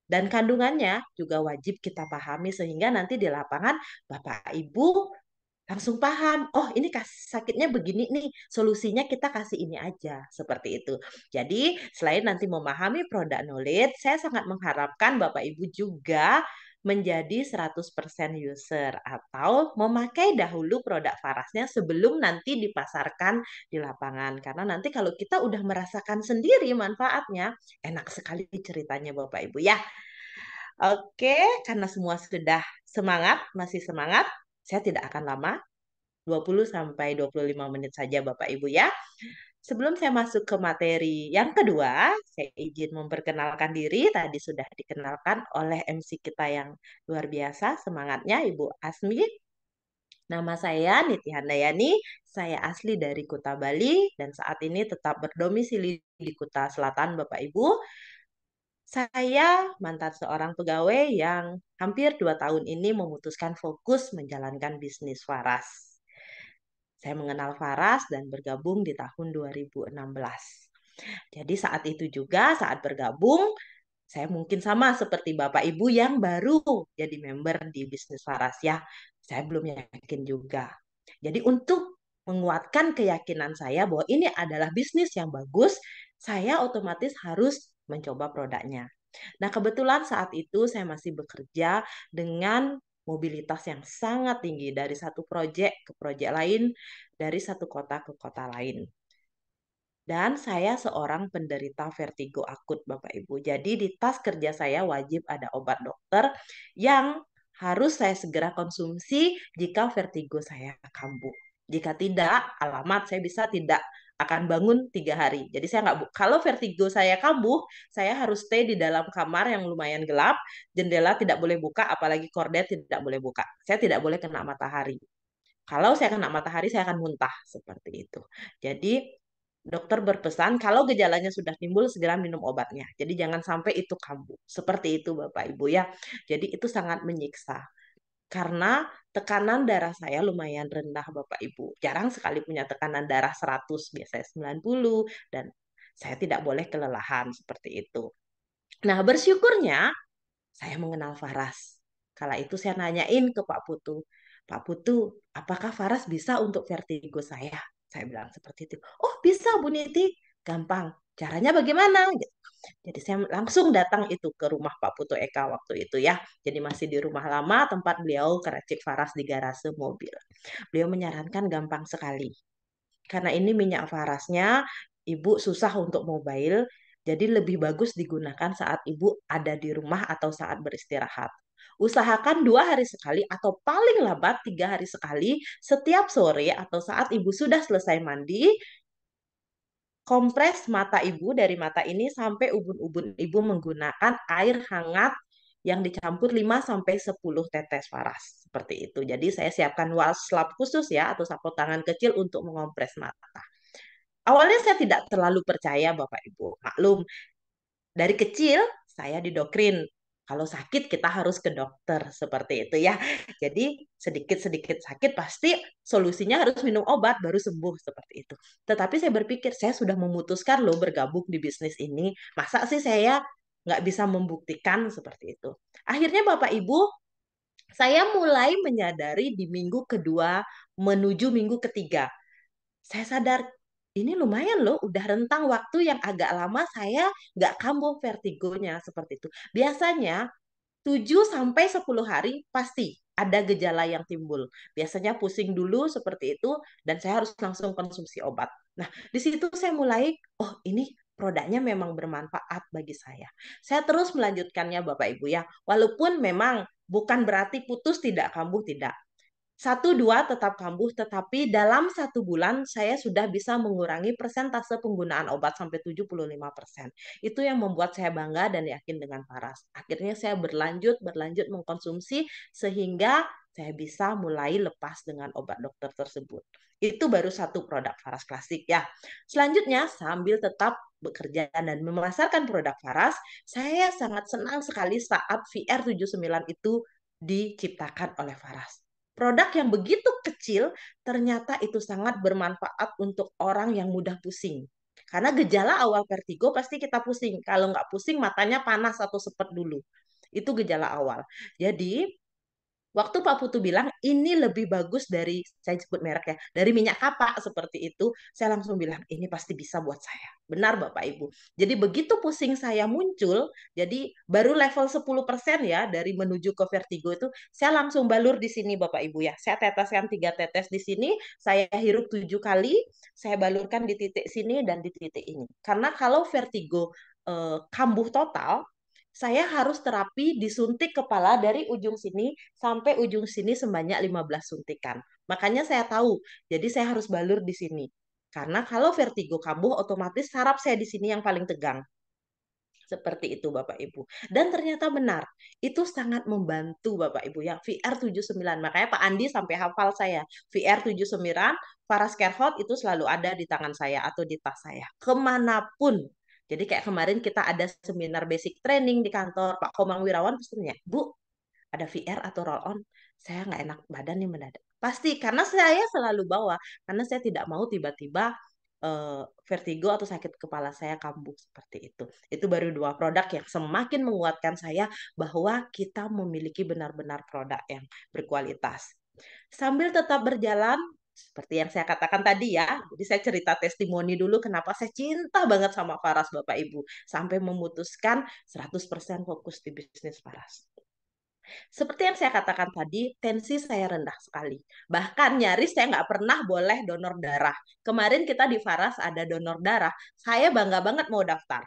dan kandungannya juga wajib kita pahami sehingga nanti di lapangan Bapak Ibu langsung paham, oh ini sakitnya begini nih, solusinya kita kasih ini aja, seperti itu. Jadi selain nanti memahami product knowledge, saya sangat mengharapkan Bapak Ibu juga menjadi 100% user atau memakai dahulu produk Farasnya sebelum nanti dipasarkan di lapangan. Karena nanti kalau kita udah merasakan sendiri manfaatnya, enak sekali ceritanya Bapak Ibu ya. Oke, karena semua sudah semangat, masih semangat, saya tidak akan lama, 20 sampai 25 menit saja Bapak Ibu ya. Sebelum saya masuk ke materi yang kedua, saya izin memperkenalkan diri. Tadi sudah dikenalkan oleh MC kita yang luar biasa, semangatnya Ibu Asmi. Nama saya Niti Handayani, saya asli dari Kuta Bali dan saat ini tetap berdomisili di Kuta Selatan Bapak Ibu. Saya mantan seorang pegawai yang hampir 2 tahun ini memutuskan fokus menjalankan bisnis Faras. Saya mengenal Faras dan bergabung di tahun 2016. Jadi saat itu juga, saat bergabung, saya mungkin sama seperti Bapak Ibu yang baru jadi member di bisnis Faras ya. Saya belum yakin juga. Jadi untuk menguatkan keyakinan saya bahwa ini adalah bisnis yang bagus, saya otomatis harus mencoba produknya. Nah, kebetulan saat itu saya masih bekerja dengan mobilitas yang sangat tinggi dari satu proyek ke proyek lain, dari satu kota ke kota lain. Dan saya seorang penderita vertigo akut, Bapak Ibu. Jadi di tas kerja saya wajib ada obat dokter yang harus saya segera konsumsi jika vertigo saya kambuh. Jika tidak, alamat saya bisa tidak akan bangun 3 hari. Jadi saya nggak, kalau vertigo saya kambuh, saya harus stay di dalam kamar yang lumayan gelap, jendela tidak boleh buka, apalagi korden tidak boleh buka. Saya tidak boleh kena matahari. Kalau saya kena matahari, saya akan muntah seperti itu. Jadi dokter berpesan kalau gejalanya sudah timbul segera minum obatnya. Jadi jangan sampai itu kambuh. Seperti itu Bapak Ibu ya. Jadi itu sangat menyiksa. Karena tekanan darah saya lumayan rendah Bapak Ibu. Jarang sekali punya tekanan darah 100, biasanya 90 dan saya tidak boleh kelelahan seperti itu. Nah, bersyukurnya saya mengenal Faras. Kala itu saya nanyain ke Pak Putu, Pak Putu, apakah Faras bisa untuk vertigo saya? Saya bilang seperti itu. Oh bisa Bu Niti, gampang. Caranya bagaimana? Jadi saya langsung datang itu ke rumah Pak Putu Eka waktu itu ya. Jadi masih di rumah lama tempat beliau keracik Faras di garase mobil. Beliau menyarankan gampang sekali. Karena ini minyak farasnya, Ibu susah untuk mobile, jadi lebih bagus digunakan saat Ibu ada di rumah atau saat beristirahat. Usahakan 2 hari sekali atau paling lambat 3 hari sekali, setiap sore atau saat Ibu sudah selesai mandi, kompres mata Ibu dari mata ini sampai ubun-ubun Ibu menggunakan air hangat yang dicampur 5 sampai 10 tetes Faras. Seperti itu. Jadi saya siapkan wastafel khusus ya atau sapu tangan kecil untuk mengompres mata. Awalnya saya tidak terlalu percaya Bapak Ibu. Maklum, dari kecil saya didoktrin kalau sakit kita harus ke dokter seperti itu ya. Jadi sedikit-sedikit sakit pasti solusinya harus minum obat baru sembuh seperti itu. Tetapi saya berpikir saya sudah memutuskan loh bergabung di bisnis ini. Masa sih saya nggak bisa membuktikan seperti itu. Akhirnya Bapak Ibu, saya mulai menyadari di minggu kedua menuju minggu ketiga. Saya sadar ini lumayan loh, udah rentang waktu yang agak lama saya nggak kambuh vertigonya seperti itu. Biasanya 7 sampai 10 hari pasti ada gejala yang timbul. Biasanya pusing dulu seperti itu dan saya harus langsung konsumsi obat. Nah, di situ saya mulai, oh ini produknya memang bermanfaat bagi saya. Saya terus melanjutkannya Bapak Ibu ya. Walaupun memang bukan berarti putus tidak kambuh, tidak. 1-2 tetap kambuh, tetapi dalam 1 bulan saya sudah bisa mengurangi persentase penggunaan obat sampai 75%. Itu yang membuat saya bangga dan yakin dengan Faras. Akhirnya saya berlanjut mengkonsumsi sehingga saya bisa mulai lepas dengan obat dokter tersebut. Itu baru 1 produk Faras klasik ya. Selanjutnya sambil tetap bekerja dan memasarkan produk Faras, saya sangat senang sekali saat VR79 itu diciptakan oleh Faras. Produk yang begitu kecil ternyata itu sangat bermanfaat untuk orang yang mudah pusing. Karena gejala awal vertigo pasti kita pusing. Kalau nggak pusing matanya panas atau sepet dulu. Itu gejala awal. Jadi Waktu Pak Putu bilang ini lebih bagus dari, saya sebut merek ya, dari minyak kapak seperti itu, saya langsung bilang ini pasti bisa buat saya. Benar Bapak Ibu. Jadi begitu pusing saya muncul, jadi baru level 10% ya dari menuju ke vertigo itu, saya langsung balur di sini Bapak Ibu ya. Saya teteskan 3 tetes di sini, saya hirup 7 kali, saya balurkan di titik sini dan di titik ini. Karena kalau vertigo kambuh total, saya harus terapi disuntik kepala dari ujung sini sampai ujung sini sebanyak 15 suntikan. Makanya saya tahu, jadi saya harus balur di sini. Karena kalau vertigo kambuh, otomatis saraf saya di sini yang paling tegang. Seperti itu Bapak Ibu. Dan ternyata benar, itu sangat membantu Bapak Ibu ya. VR79, makanya Pak Andi sampai hafal saya. VR79, Faras Care itu selalu ada di tangan saya atau di tas saya. Kemanapun. Jadi kayak kemarin kita ada seminar basic training di kantor, Pak Komang Wirawan pesennya, Bu, ada VR atau roll on, saya nggak enak badan nih mendadak. Pasti, karena saya selalu bawa, karena saya tidak mau tiba-tiba vertigo atau sakit kepala saya kambuh seperti itu. Itu baru 2 produk yang semakin menguatkan saya bahwa kita memiliki benar-benar produk yang berkualitas. Sambil tetap berjalan, seperti yang saya katakan tadi ya, jadi saya cerita testimoni dulu kenapa saya cinta banget sama Faras Bapak Ibu, sampai memutuskan 100% fokus di bisnis Faras. Seperti yang saya katakan tadi, tensi saya rendah sekali. Bahkan nyaris saya nggak pernah boleh donor darah. Kemarin kita di Faras ada donor darah, saya bangga banget mau daftar.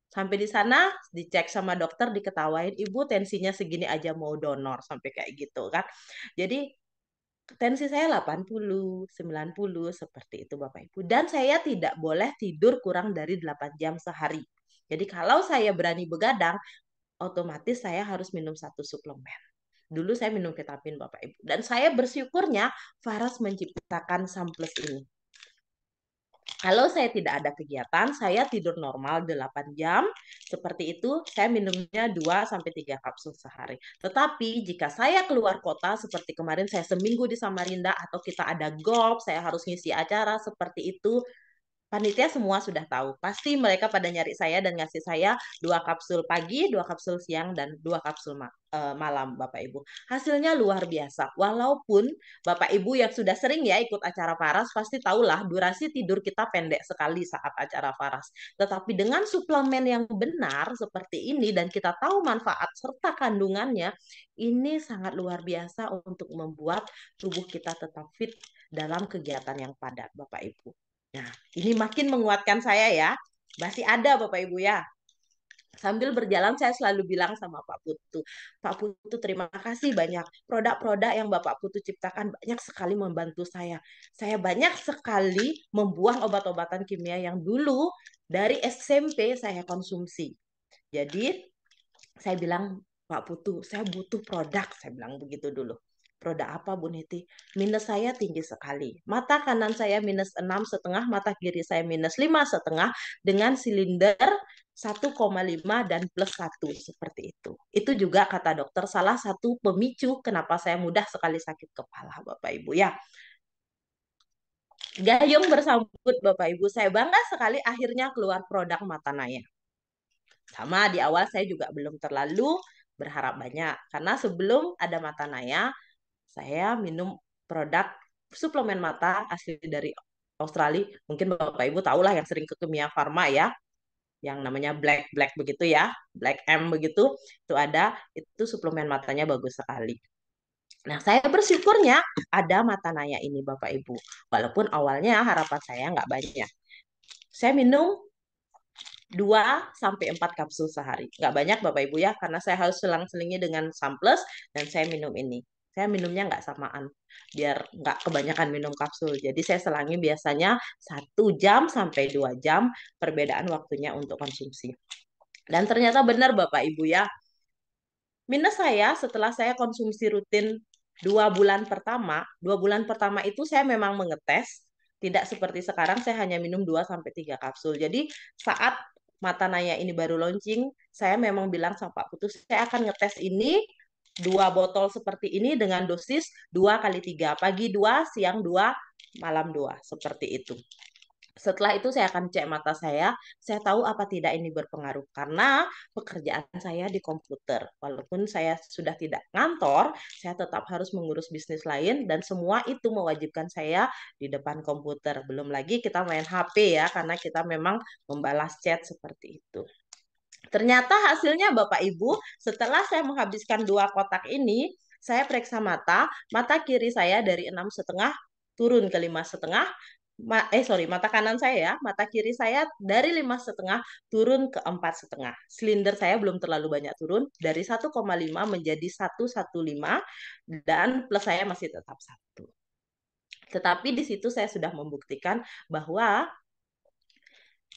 Sampai di sana dicek sama dokter, diketawain, ibu tensinya segini aja mau donor, sampai kayak gitu kan. Jadi tensi saya 80, 90 seperti itu Bapak Ibu. Dan saya tidak boleh tidur kurang dari 8 jam sehari. Jadi kalau saya berani begadang, otomatis saya harus minum 1 suplemen. Dulu saya minum vitamin Bapak Ibu. Dan saya bersyukurnya Faras menciptakan Samplus ini. Kalau saya tidak ada kegiatan, saya tidur normal 8 jam. Seperti itu, saya minumnya 2-3 kapsul sehari. Tetapi jika saya keluar kota, seperti kemarin saya seminggu di Samarinda, atau kita ada golf, saya harus ngisi acara seperti itu, panitia semua sudah tahu. Pasti mereka pada nyari saya dan ngasih saya 2 kapsul pagi, 2 kapsul siang, dan 2 kapsul malam, Bapak Ibu. Hasilnya luar biasa. Walaupun Bapak Ibu yang sudah sering ya ikut acara Faras, pasti tahulah durasi tidur kita pendek sekali saat acara Faras. Tetapi dengan suplemen yang benar seperti ini, dan kita tahu manfaat serta kandungannya, ini sangat luar biasa untuk membuat tubuh kita tetap fit dalam kegiatan yang padat, Bapak Ibu. Nah, ini makin menguatkan saya ya. Masih ada Bapak Ibu ya. Sambil berjalan saya selalu bilang sama Pak Putu, Pak Putu terima kasih banyak. Produk-produk yang Bapak Putu ciptakan banyak sekali membantu saya. Saya banyak sekali membuang obat-obatan kimia yang dulu dari SMP saya konsumsi. Jadi saya bilang, Pak Putu, saya butuh produk. Saya bilang begitu dulu. Produk apa Bu Niti? Minus saya tinggi sekali. Mata kanan saya minus 6,5, mata kiri saya minus 5,5 dengan silinder 1,5 dan plus 1 seperti itu. Itu juga kata dokter salah satu pemicu kenapa saya mudah sekali sakit kepala Bapak Ibu ya. Gayung bersambut Bapak Ibu, saya bangga sekali akhirnya keluar produk Matanaya. Sama di awal saya juga belum terlalu berharap banyak karena sebelum ada Matanaya saya minum produk suplemen mata asli dari Australia. Mungkin Bapak Ibu tahulah yang sering ke Kimia Farma ya, yang namanya Black begitu ya, Black M begitu, itu ada, itu suplemen matanya bagus sekali. Nah, saya bersyukurnya ada Matanaya ini Bapak Ibu. Walaupun awalnya harapan saya nggak banyak. Saya minum 2-4 kapsul sehari. Nggak banyak Bapak Ibu ya, karena saya harus selang-selingi dengan Samplus dan saya minum ini. Saya minumnya nggak samaan, biar nggak kebanyakan minum kapsul. Jadi saya selangi biasanya 1 jam sampai 2 jam perbedaan waktunya untuk konsumsi. Dan ternyata benar Bapak Ibu ya, minus saya setelah saya konsumsi rutin 2 bulan pertama, 2 bulan pertama itu saya memang mengetes, tidak seperti sekarang saya hanya minum 2-3 kapsul. Jadi saat Matanaya ini baru launching, saya memang bilang sama Pak Putu, saya akan ngetes ini 2 botol seperti ini dengan dosis 2 kali 3. Pagi 2, siang 2, malam 2. Seperti itu. Setelah itu saya akan cek mata saya tahu apa tidak ini berpengaruh karena pekerjaan saya di komputer. Walaupun saya sudah tidak ngantor, saya tetap harus mengurus bisnis lain dan semua itu mewajibkan saya di depan komputer. Belum lagi kita main HP ya, karena kita memang membalas chat seperti itu. Ternyata hasilnya Bapak Ibu, setelah saya menghabiskan 2 kotak ini, saya periksa mata kiri saya dari 6,5 turun ke 5,5. Mata kanan saya ya, mata kiri saya dari 5,5 turun ke 4,5. Silinder saya belum terlalu banyak turun, dari 1,5 menjadi 1,15 dan plus saya masih tetap 1. Tetapi di situ saya sudah membuktikan bahwa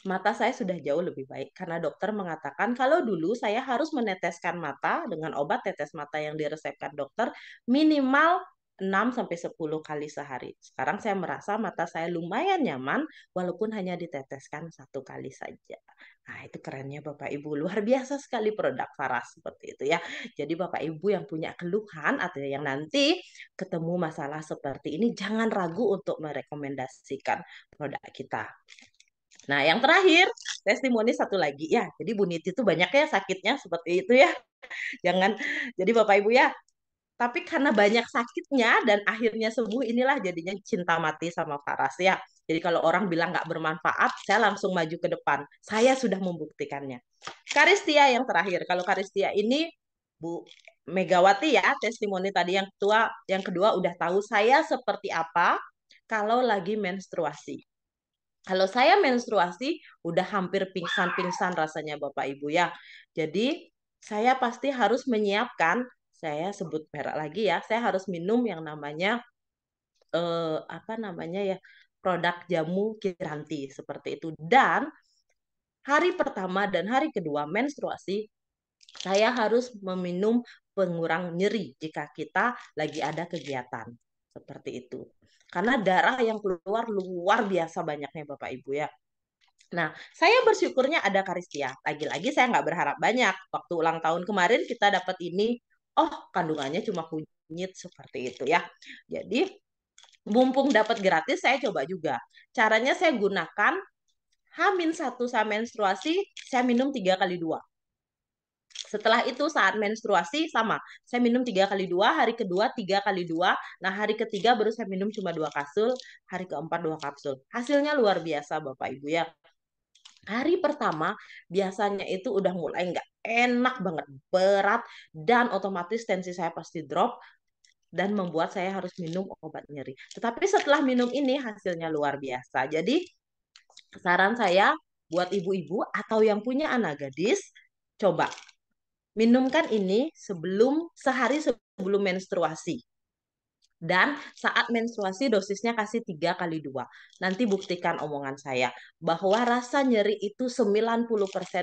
mata saya sudah jauh lebih baik karena dokter mengatakan kalau dulu saya harus meneteskan mata dengan obat tetes mata yang diresepkan dokter minimal 6-10 kali sehari. Sekarang saya merasa mata saya lumayan nyaman walaupun hanya diteteskan 1 kali saja. Nah, itu kerennya Bapak Ibu. Luar biasa sekali produk Faras seperti itu ya. Jadi Bapak Ibu yang punya keluhan atau yang nanti ketemu masalah seperti ini, jangan ragu untuk merekomendasikan produk kita. Nah, yang terakhir, testimoni satu lagi ya. Jadi Bu Niti itu banyak ya sakitnya seperti itu ya. Jangan, jadi Bapak Ibu ya. Tapi karena banyak sakitnya dan akhirnya sembuh, inilah jadinya cinta mati sama Faras ya. Jadi kalau orang bilang nggak bermanfaat, saya langsung maju ke depan. Saya sudah membuktikannya. Karistia yang terakhir. Kalau Karistia ini Bu Megawati ya, testimoni tadi yang kedua udah tahu saya seperti apa kalau lagi menstruasi. Kalau saya menstruasi, udah hampir pingsan-pingsan rasanya Bapak Ibu ya. Jadi saya pasti harus menyiapkan, saya sebut merek lagi ya, saya harus minum yang namanya apa namanya ya, produk jamu Kiranti seperti itu. Dan hari pertama dan hari kedua menstruasi, saya harus meminum pengurang nyeri jika kita lagi ada kegiatan seperti itu. Karena darah yang keluar luar biasa banyaknya Bapak Ibu ya. Nah, saya bersyukurnya ada Karistia. Lagi-lagi saya nggak berharap banyak. Waktu ulang tahun kemarin kita dapat ini, oh kandungannya cuma kunyit seperti itu ya. Jadi, mumpung dapat gratis, saya coba juga. Caranya saya gunakan H-1 saya menstruasi, saya minum 3x2. Setelah itu saat menstruasi sama, saya minum 3x2, hari kedua 3x2, nah hari ketiga baru saya minum cuma 2 kapsul, hari keempat 2 kapsul. Hasilnya luar biasa Bapak Ibu ya. Hari pertama biasanya itu udah mulai nggak enak banget, berat, dan otomatis tensi saya pasti drop dan membuat saya harus minum obat nyeri. Tetapi setelah minum ini hasilnya luar biasa. Jadi saran saya buat ibu-ibu atau yang punya anak gadis, coba minumkan ini sehari sebelum menstruasi. Dan saat menstruasi dosisnya kasih 3x2. Nanti buktikan omongan saya. Bahwa rasa nyeri itu 90%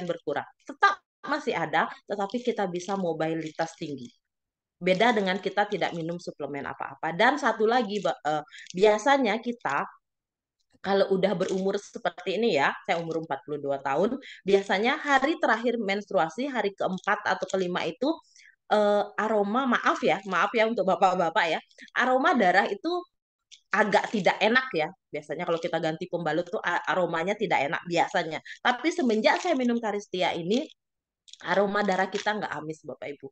berkurang. Tetap masih ada, tetapi kita bisa mobilitas tinggi. Beda dengan kita tidak minum suplemen apa-apa. Dan satu lagi, biasanya kita kalau udah berumur seperti ini ya, saya umur 42 tahun, biasanya hari terakhir menstruasi, hari keempat atau kelima itu aroma maaf ya untuk bapak-bapak ya, aroma darah itu agak tidak enak ya. Biasanya kalau kita ganti pembalut tuh aromanya tidak enak biasanya. Tapi semenjak saya minum Karistia ini, aroma darah kita nggak amis Bapak Ibu.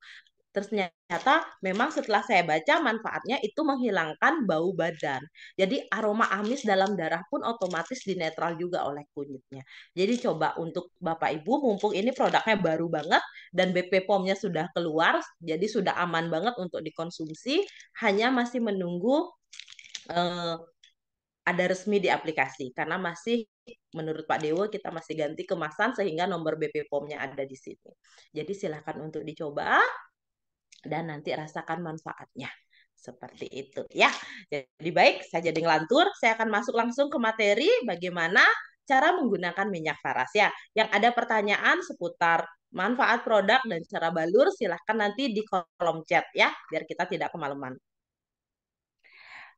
Ternyata memang setelah saya baca manfaatnya itu menghilangkan bau badan. Jadi aroma amis dalam darah pun otomatis dinetral juga oleh kunyitnya. Jadi coba untuk Bapak Ibu, mumpung ini produknya baru banget dan BP POM-nya sudah keluar, jadi sudah aman banget untuk dikonsumsi, hanya masih menunggu ada resmi di aplikasi. Karena masih menurut Pak Dewo kita masih ganti kemasan sehingga nomor BP POM-nya ada di sini. Jadi silakan untuk dicoba dan nanti rasakan manfaatnya. Seperti itu ya. Jadi baik, saya jadi ngelantur, saya akan masuk langsung ke materi bagaimana cara menggunakan minyak Faras ya. Yang ada pertanyaan seputar manfaat produk dan cara balur, silahkan nanti di kolom chat ya, biar kita tidak kemalaman.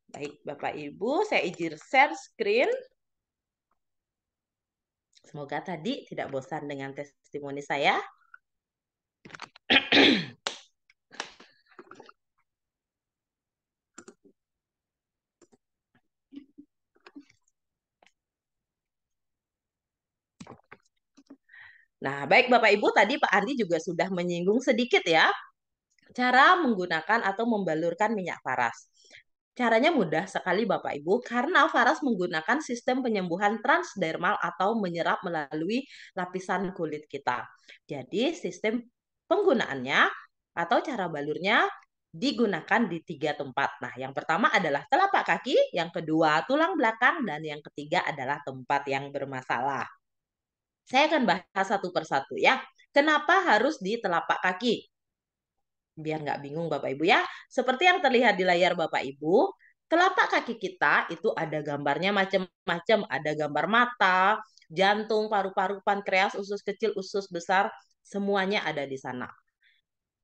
Baik, Bapak Ibu, saya izin share screen. Semoga tadi tidak bosan dengan testimoni saya. Nah, baik Bapak Ibu, tadi Pak Andi juga sudah menyinggung sedikit ya cara menggunakan atau membalurkan minyak faras. Caranya mudah sekali Bapak Ibu, karena faras menggunakan sistem penyembuhan transdermal atau menyerap melalui lapisan kulit kita. Jadi sistem penggunaannya atau cara balurnya digunakan di 3 tempat. Nah, yang pertama adalah telapak kaki, yang kedua tulang belakang, dan yang ketiga adalah tempat yang bermasalah. Saya akan bahas satu persatu ya. Kenapa harus di telapak kaki? Biar nggak bingung Bapak Ibu ya. Seperti yang terlihat di layar Bapak Ibu, telapak kaki kita itu ada gambarnya macam-macam. Ada gambar mata, jantung, paru-paru, pankreas, usus kecil, usus besar, semuanya ada di sana.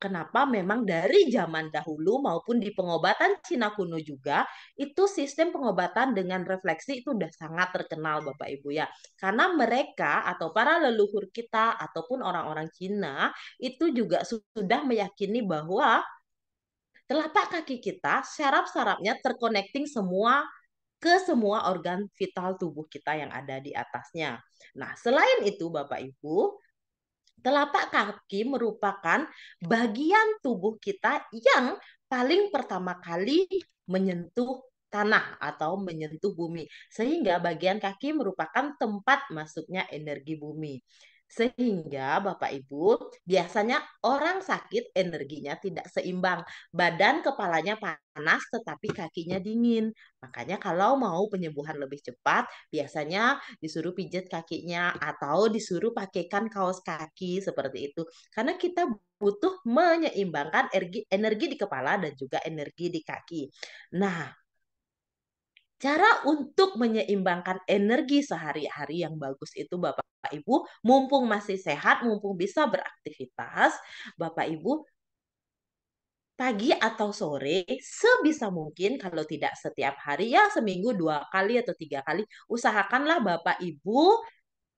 Kenapa memang dari zaman dahulu maupun di pengobatan Cina kuno juga, itu sistem pengobatan dengan refleksi itu udah sangat terkenal Bapak Ibu ya. Karena mereka atau para leluhur kita ataupun orang-orang Cina itu juga sudah meyakini bahwa telapak kaki kita, saraf-sarafnya terconnecting semua ke semua organ vital tubuh kita yang ada di atasnya. Nah, selain itu Bapak Ibu, telapak kaki merupakan bagian tubuh kita yang paling pertama kali menyentuh tanah atau menyentuh bumi. Sehingga bagian kaki merupakan tempat masuknya energi bumi. Sehingga Bapak Ibu, biasanya orang sakit energinya tidak seimbang. Badan kepalanya panas tetapi kakinya dingin. Makanya kalau mau penyembuhan lebih cepat, biasanya disuruh pijat kakinya atau disuruh pakaikan kaos kaki seperti itu. Karena kita butuh menyeimbangkan energi di kepala dan juga energi di kaki. Nah, cara untuk menyeimbangkan energi sehari-hari yang bagus itu Bapak Ibu, mumpung masih sehat, mumpung bisa beraktivitas, Bapak Ibu pagi atau sore sebisa mungkin, kalau tidak setiap hari ya seminggu 2 kali atau 3 kali, usahakanlah Bapak Ibu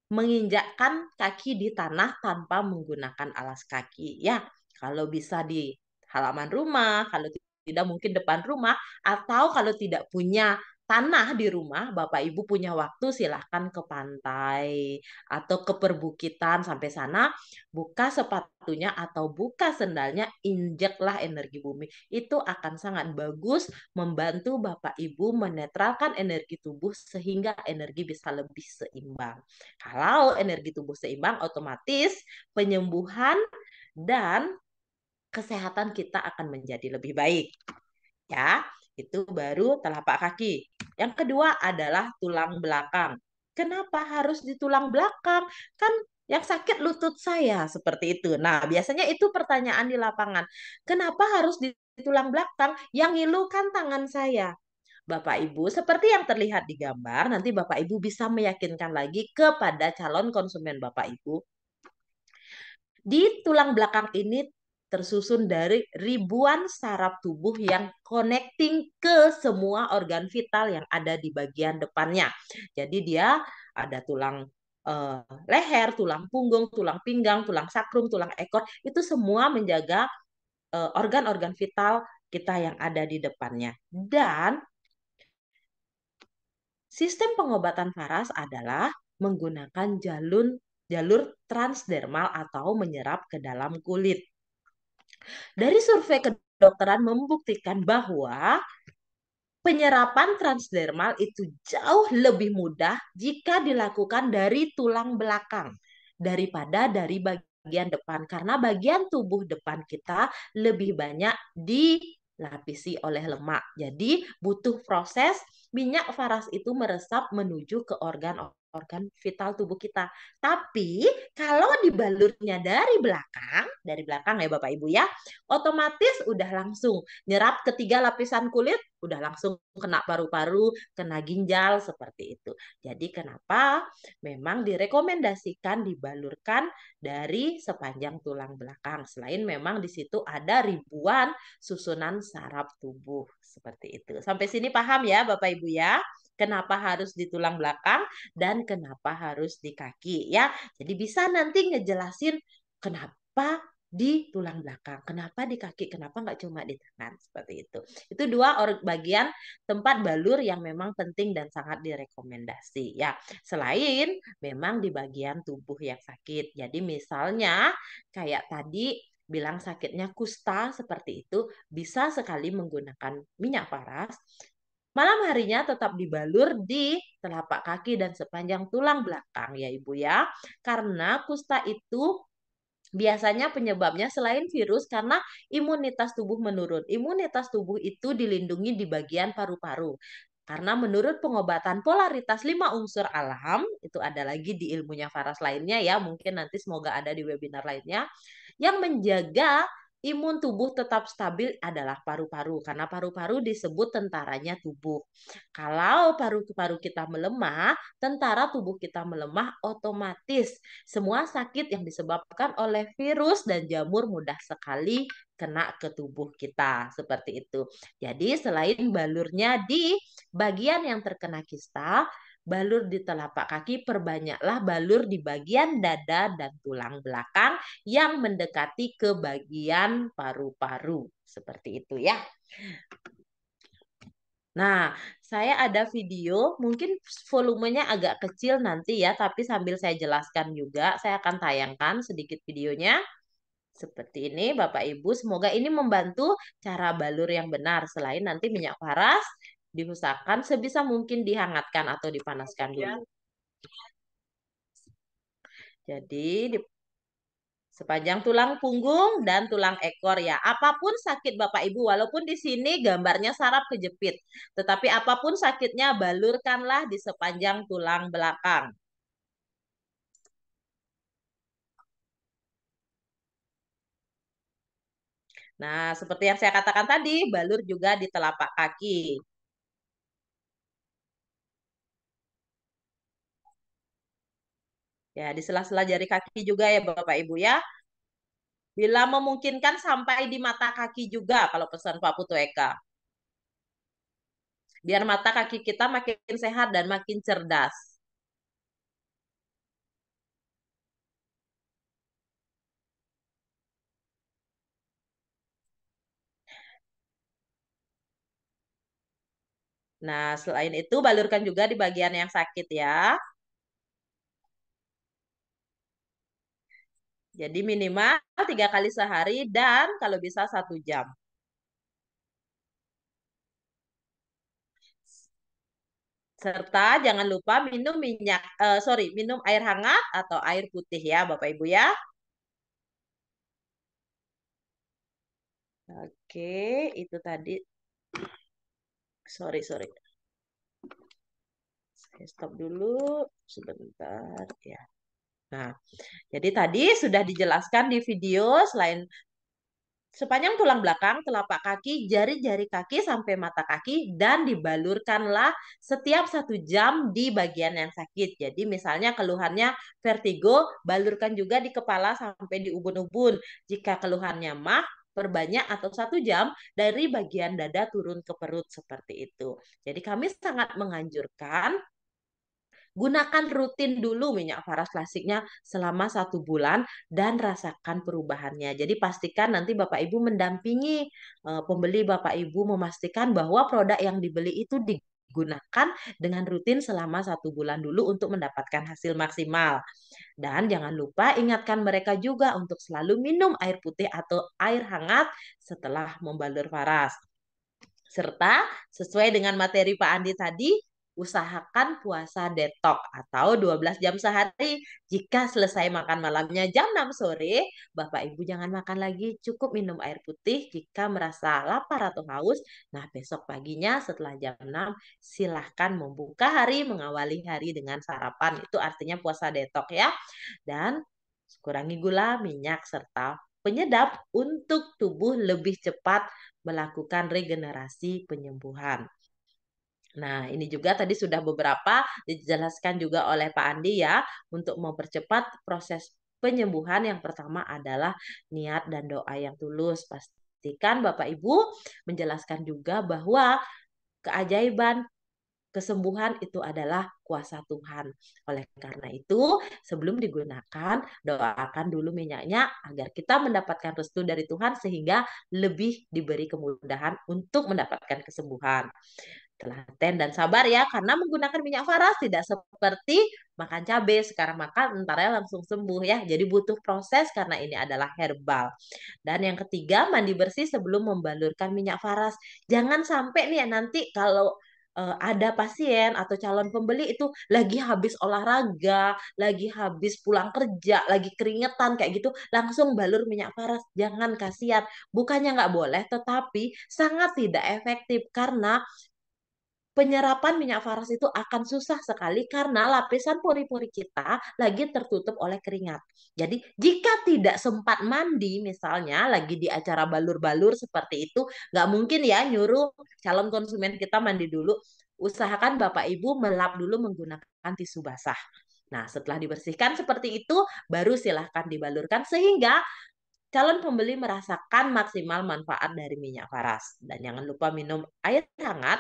menginjakkan kaki di tanah tanpa menggunakan alas kaki ya. Kalau bisa di halaman rumah, kalau tidak mungkin depan rumah, atau kalau tidak punya tanah di rumah, Bapak Ibu punya waktu silahkan ke pantai atau ke perbukitan, sampai sana buka sepatunya atau buka sendalnya, injaklah energi bumi. Itu akan sangat bagus membantu Bapak Ibu menetralkan energi tubuh sehingga energi bisa lebih seimbang. Kalau energi tubuh seimbang, otomatis penyembuhan dan kesehatan kita akan menjadi lebih baik. Ya, itu baru telapak kaki. Yang kedua adalah tulang belakang. Kenapa harus di tulang belakang? Kan yang sakit lutut saya, seperti itu. Nah, biasanya itu pertanyaan di lapangan. Kenapa harus di tulang belakang? Yang ngilu kan tangan saya. Bapak Ibu, seperti yang terlihat di gambar, nanti Bapak Ibu bisa meyakinkan lagi kepada calon konsumen Bapak Ibu. Di tulang belakang ini tersusun dari ribuan saraf tubuh yang connecting ke semua organ vital yang ada di bagian depannya. Jadi dia ada tulang leher, tulang punggung, tulang pinggang, tulang sakrum, tulang ekor, itu semua menjaga organ-organ vital kita yang ada di depannya. Dan sistem pengobatan faras adalah menggunakan jalur transdermal atau menyerap ke dalam kulit. Dari survei kedokteran membuktikan bahwa penyerapan transdermal itu jauh lebih mudah jika dilakukan dari tulang belakang daripada dari bagian depan. Karena bagian tubuh depan kita lebih banyak dilapisi oleh lemak. Jadi butuh proses minyak faras itu meresap menuju ke organ-organ vital tubuh kita. Tapi kalau dibalurnya dari belakang ya Bapak Ibu ya, otomatis udah langsung nyerap ketiga lapisan kulit, udah langsung kena paru-paru, kena ginjal, seperti itu. Jadi kenapa memang direkomendasikan dibalurkan dari sepanjang tulang belakang. Selain memang di situ ada ribuan susunan saraf tubuh, seperti itu. Sampai sini paham ya Bapak Ibu ya? Kenapa harus di tulang belakang dan kenapa harus di kaki ya. Jadi bisa nanti ngejelasin kenapa di tulang belakang. Kenapa di kaki? Kenapa nggak cuma di tangan? Seperti itu. Itu dua bagian tempat balur yang memang penting dan sangat direkomendasi. Ya, selain memang di bagian tubuh yang sakit. Jadi misalnya kayak tadi bilang sakitnya kusta seperti itu, bisa sekali menggunakan minyak paras. Malam harinya tetap dibalur di telapak kaki dan sepanjang tulang belakang ya Ibu ya. Karena kusta itu biasanya penyebabnya selain virus karena imunitas tubuh menurun. Imunitas tubuh itu dilindungi di bagian paru-paru. Karena menurut pengobatan polaritas 5 unsur alam, itu ada lagi di ilmunya Faras lainnya ya, mungkin nanti semoga ada di webinar lainnya, yang menjaga imun tubuh tetap stabil adalah paru-paru. Karena paru-paru disebut tentaranya tubuh. Kalau paru-paru kita melemah, tentara tubuh kita melemah, otomatis semua sakit yang disebabkan oleh virus dan jamur mudah sekali kena ke tubuh kita. Seperti itu. Jadi selain balurnya di bagian yang terkena kista, balur di telapak kaki, perbanyaklah balur di bagian dada dan tulang belakang yang mendekati ke bagian paru-paru. Seperti itu ya. Nah, saya ada video, mungkin volumenya agak kecil nanti ya, tapi sambil saya jelaskan juga, saya akan tayangkan sedikit videonya. Seperti ini, Bapak Ibu. Semoga ini membantu cara balur yang benar. Selain nanti minyak paras, diusahakan sebisa mungkin dihangatkan atau dipanaskan dulu. Jadi, sepanjang tulang punggung dan tulang ekor ya. Apapun sakit Bapak Ibu, walaupun di sini gambarnya saraf kejepit. Tetapi apapun sakitnya, balurkanlah di sepanjang tulang belakang. Nah, seperti yang saya katakan tadi, balur juga di telapak kaki. Ya, di sela-sela jari kaki juga ya Bapak Ibu ya. Bila memungkinkan sampai di mata kaki juga kalau pesan Pak Putu Eka. Biar mata kaki kita makin sehat dan makin cerdas. Nah, selain itu balurkan juga di bagian yang sakit ya. Jadi minimal 3 kali sehari dan kalau bisa 1 jam. Serta jangan lupa minum minum air hangat atau air putih ya Bapak Ibu ya. Oke, itu tadi. Sorry. Saya stop dulu sebentar ya. Nah, jadi tadi sudah dijelaskan di video selain sepanjang tulang belakang, telapak kaki, jari-jari kaki sampai mata kaki dan dibalurkanlah setiap 1 jam di bagian yang sakit. Jadi misalnya keluhannya vertigo, balurkan juga di kepala sampai di ubun-ubun. Jika keluhannya mah, perbanyak atau 1 jam dari bagian dada turun ke perut seperti itu. Jadi kami sangat menganjurkan gunakan rutin dulu minyak faras klasiknya selama 1 bulan dan rasakan perubahannya. Jadi pastikan nanti Bapak Ibu mendampingi pembeli Bapak Ibu memastikan bahwa produk yang dibeli itu digunakan dengan rutin selama 1 bulan dulu untuk mendapatkan hasil maksimal. Dan jangan lupa ingatkan mereka juga untuk selalu minum air putih atau air hangat setelah membalur faras. Serta sesuai dengan materi Pak Andi tadi, usahakan puasa detok atau 12 jam sehari. Jika selesai makan malamnya jam 6 sore, Bapak Ibu jangan makan lagi, cukup minum air putih jika merasa lapar atau haus. Nah, besok paginya setelah jam 6, silahkan membuka hari, mengawali hari dengan sarapan. Itu artinya puasa detok ya. Dan kurangi gula, minyak, serta penyedap untuk tubuh lebih cepat melakukan regenerasi penyembuhan. Nah, ini juga tadi sudah beberapa dijelaskan juga oleh Pak Andi ya, untuk mempercepat proses penyembuhan yang pertama adalah niat dan doa yang tulus. Pastikan Bapak Ibu menjelaskan juga bahwa keajaiban kesembuhan itu adalah kuasa Tuhan. Oleh karena itu, sebelum digunakan, doakan dulu minyaknya agar kita mendapatkan restu dari Tuhan sehingga lebih diberi kemudahan untuk mendapatkan kesembuhan. Telaten dan sabar ya, karena menggunakan minyak faras tidak seperti makan cabai, sekarang makan entar ya langsung sembuh ya. Jadi butuh proses karena ini adalah herbal. Dan yang ketiga, mandi bersih sebelum membalurkan minyak faras. Jangan sampai nih ya nanti kalau ada pasien atau calon pembeli itu lagi habis olahraga, lagi habis pulang kerja, lagi keringetan kayak gitu, langsung balur minyak faras. Jangan, kasihan. Bukannya nggak boleh, tetapi sangat tidak efektif karena penyerapan minyak faras itu akan susah sekali karena lapisan pori-pori kita lagi tertutup oleh keringat. Jadi jika tidak sempat mandi, misalnya lagi di acara balur-balur seperti itu, nggak mungkin ya nyuruh calon konsumen kita mandi dulu. Usahakan Bapak Ibu melap dulu menggunakan tisu basah. Nah, setelah dibersihkan seperti itu, baru silahkan dibalurkan sehingga calon pembeli merasakan maksimal manfaat dari minyak faras. Dan jangan lupa minum air hangat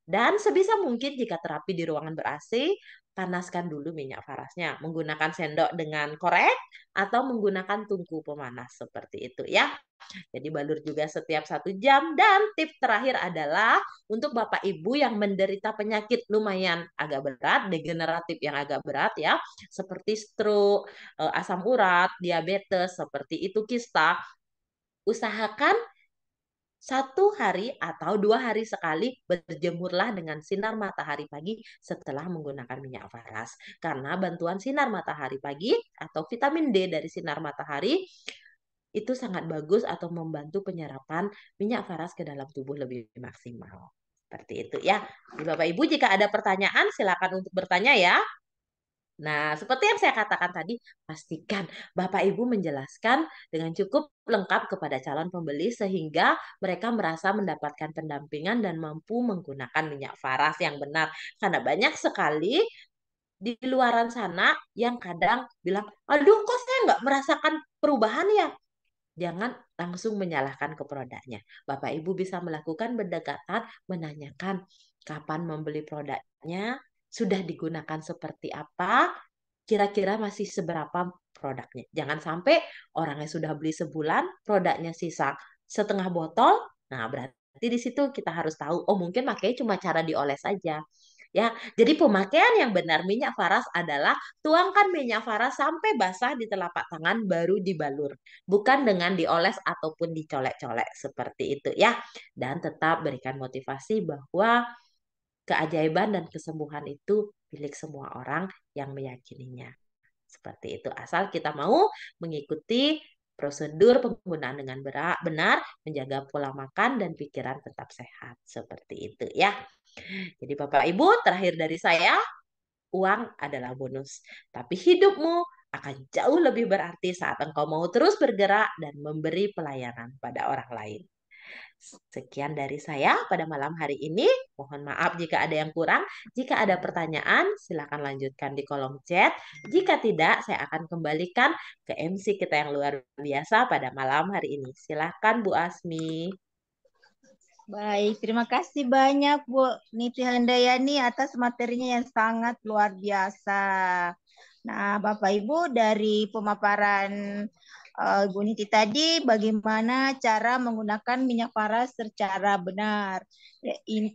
dan sebisa mungkin jika terapi di ruangan ber-AC, panaskan dulu minyak farasnya menggunakan sendok dengan korek atau menggunakan tungku pemanas seperti itu ya. Jadi balur juga setiap 1 jam. Dan tips terakhir adalah untuk Bapak Ibu yang menderita penyakit lumayan agak berat, degeneratif yang agak berat ya, seperti stroke, asam urat, diabetes, seperti itu kista, usahakan 1 hari atau 2 hari sekali berjemurlah dengan sinar matahari pagi setelah menggunakan minyak faras. Karena bantuan sinar matahari pagi atau vitamin D dari sinar matahari itu sangat bagus atau membantu penyerapan minyak faras ke dalam tubuh lebih maksimal. Seperti itu ya. Bapak Ibu, jika ada pertanyaan silakan untuk bertanya ya. Nah, seperti yang saya katakan tadi, pastikan Bapak Ibu menjelaskan dengan cukup lengkap kepada calon pembeli sehingga mereka merasa mendapatkan pendampingan dan mampu menggunakan minyak faras yang benar. Karena banyak sekali di luaran sana yang kadang bilang, aduh kok saya nggak merasakan perubahan ya? Jangan langsung menyalahkan ke produknya. Bapak Ibu bisa melakukan pendekatan, menanyakan kapan membeli produknya, sudah digunakan seperti apa, kira-kira masih seberapa produknya. Jangan sampai orangnya sudah beli sebulan, produknya sisa setengah botol. Nah, berarti di situ kita harus tahu, oh mungkin makanya cuma cara dioles saja. Ya, jadi pemakaian yang benar minyak faras adalah tuangkan minyak faras sampai basah di telapak tangan baru dibalur, bukan dengan dioles ataupun dicolek-colek seperti itu ya. Dan tetap berikan motivasi bahwa keajaiban dan kesembuhan itu milik semua orang yang meyakininya. Seperti itu. Asal kita mau mengikuti prosedur penggunaan dengan benar, menjaga pola makan dan pikiran tetap sehat. Seperti itu ya. Jadi Bapak Ibu, terakhir dari saya, uang adalah bonus. Tapi hidupmu akan jauh lebih berarti saat engkau mau terus bergerak dan memberi pelayanan pada orang lain. Sekian dari saya pada malam hari ini. Mohon maaf jika ada yang kurang. Jika ada pertanyaan, silakan lanjutkan di kolom chat. Jika tidak, saya akan kembalikan ke MC kita yang luar biasa pada malam hari ini. Silakan Bu Asmi. Baik, terima kasih banyak Bu Niti Handayani atas materinya yang sangat luar biasa. Nah, Bapak Ibu, dari pemaparan Bu Niti tadi, bagaimana cara menggunakan minyak faras secara benar,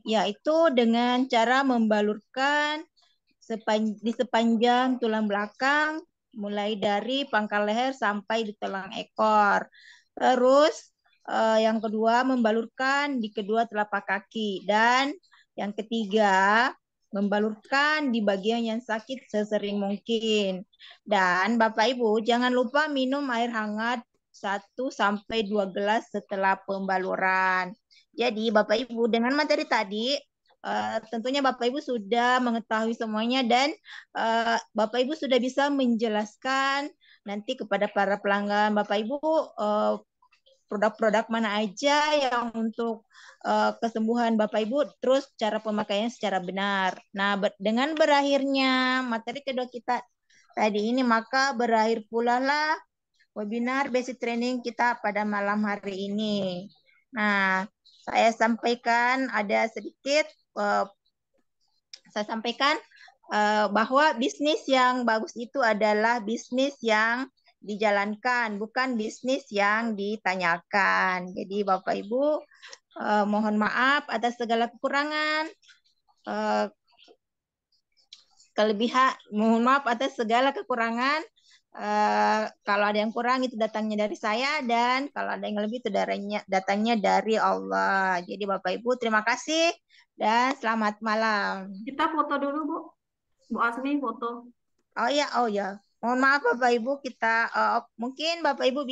yaitu dengan cara membalurkan di sepanjang tulang belakang, mulai dari pangkal leher sampai di tulang ekor. Terus yang kedua, membalurkan di kedua telapak kaki. Dan yang ketiga, membalurkan di bagian yang sakit sesering mungkin. Dan Bapak Ibu, jangan lupa minum air hangat 1-2 gelas setelah pembaluran. Jadi Bapak Ibu, dengan materi tadi, tentunya Bapak Ibu sudah mengetahui semuanya dan Bapak Ibu sudah bisa menjelaskan nanti kepada para pelanggan Bapak Ibu produk-produk mana aja yang untuk kesembuhan Bapak Ibu, terus cara pemakaiannya secara benar. Nah, dengan berakhirnya materi kedua kita tadi ini, maka berakhir pula lah webinar basic training kita pada malam hari ini. Nah, saya sampaikan ada sedikit saya sampaikan bahwa bisnis yang bagus itu adalah bisnis yang dijalankan, bukan bisnis yang ditanyakan. Jadi Bapak Ibu, mohon maaf atas segala kekurangan, mohon maaf atas segala kekurangan. Kalau ada yang kurang itu datangnya dari saya, dan kalau ada yang lebih itu datangnya dari Allah. Jadi Bapak Ibu, terima kasih dan selamat malam. Kita foto dulu, Bu. Bu Asmi foto. Oh ya, mohon maaf Bapak Ibu, kita mungkin Bapak Ibu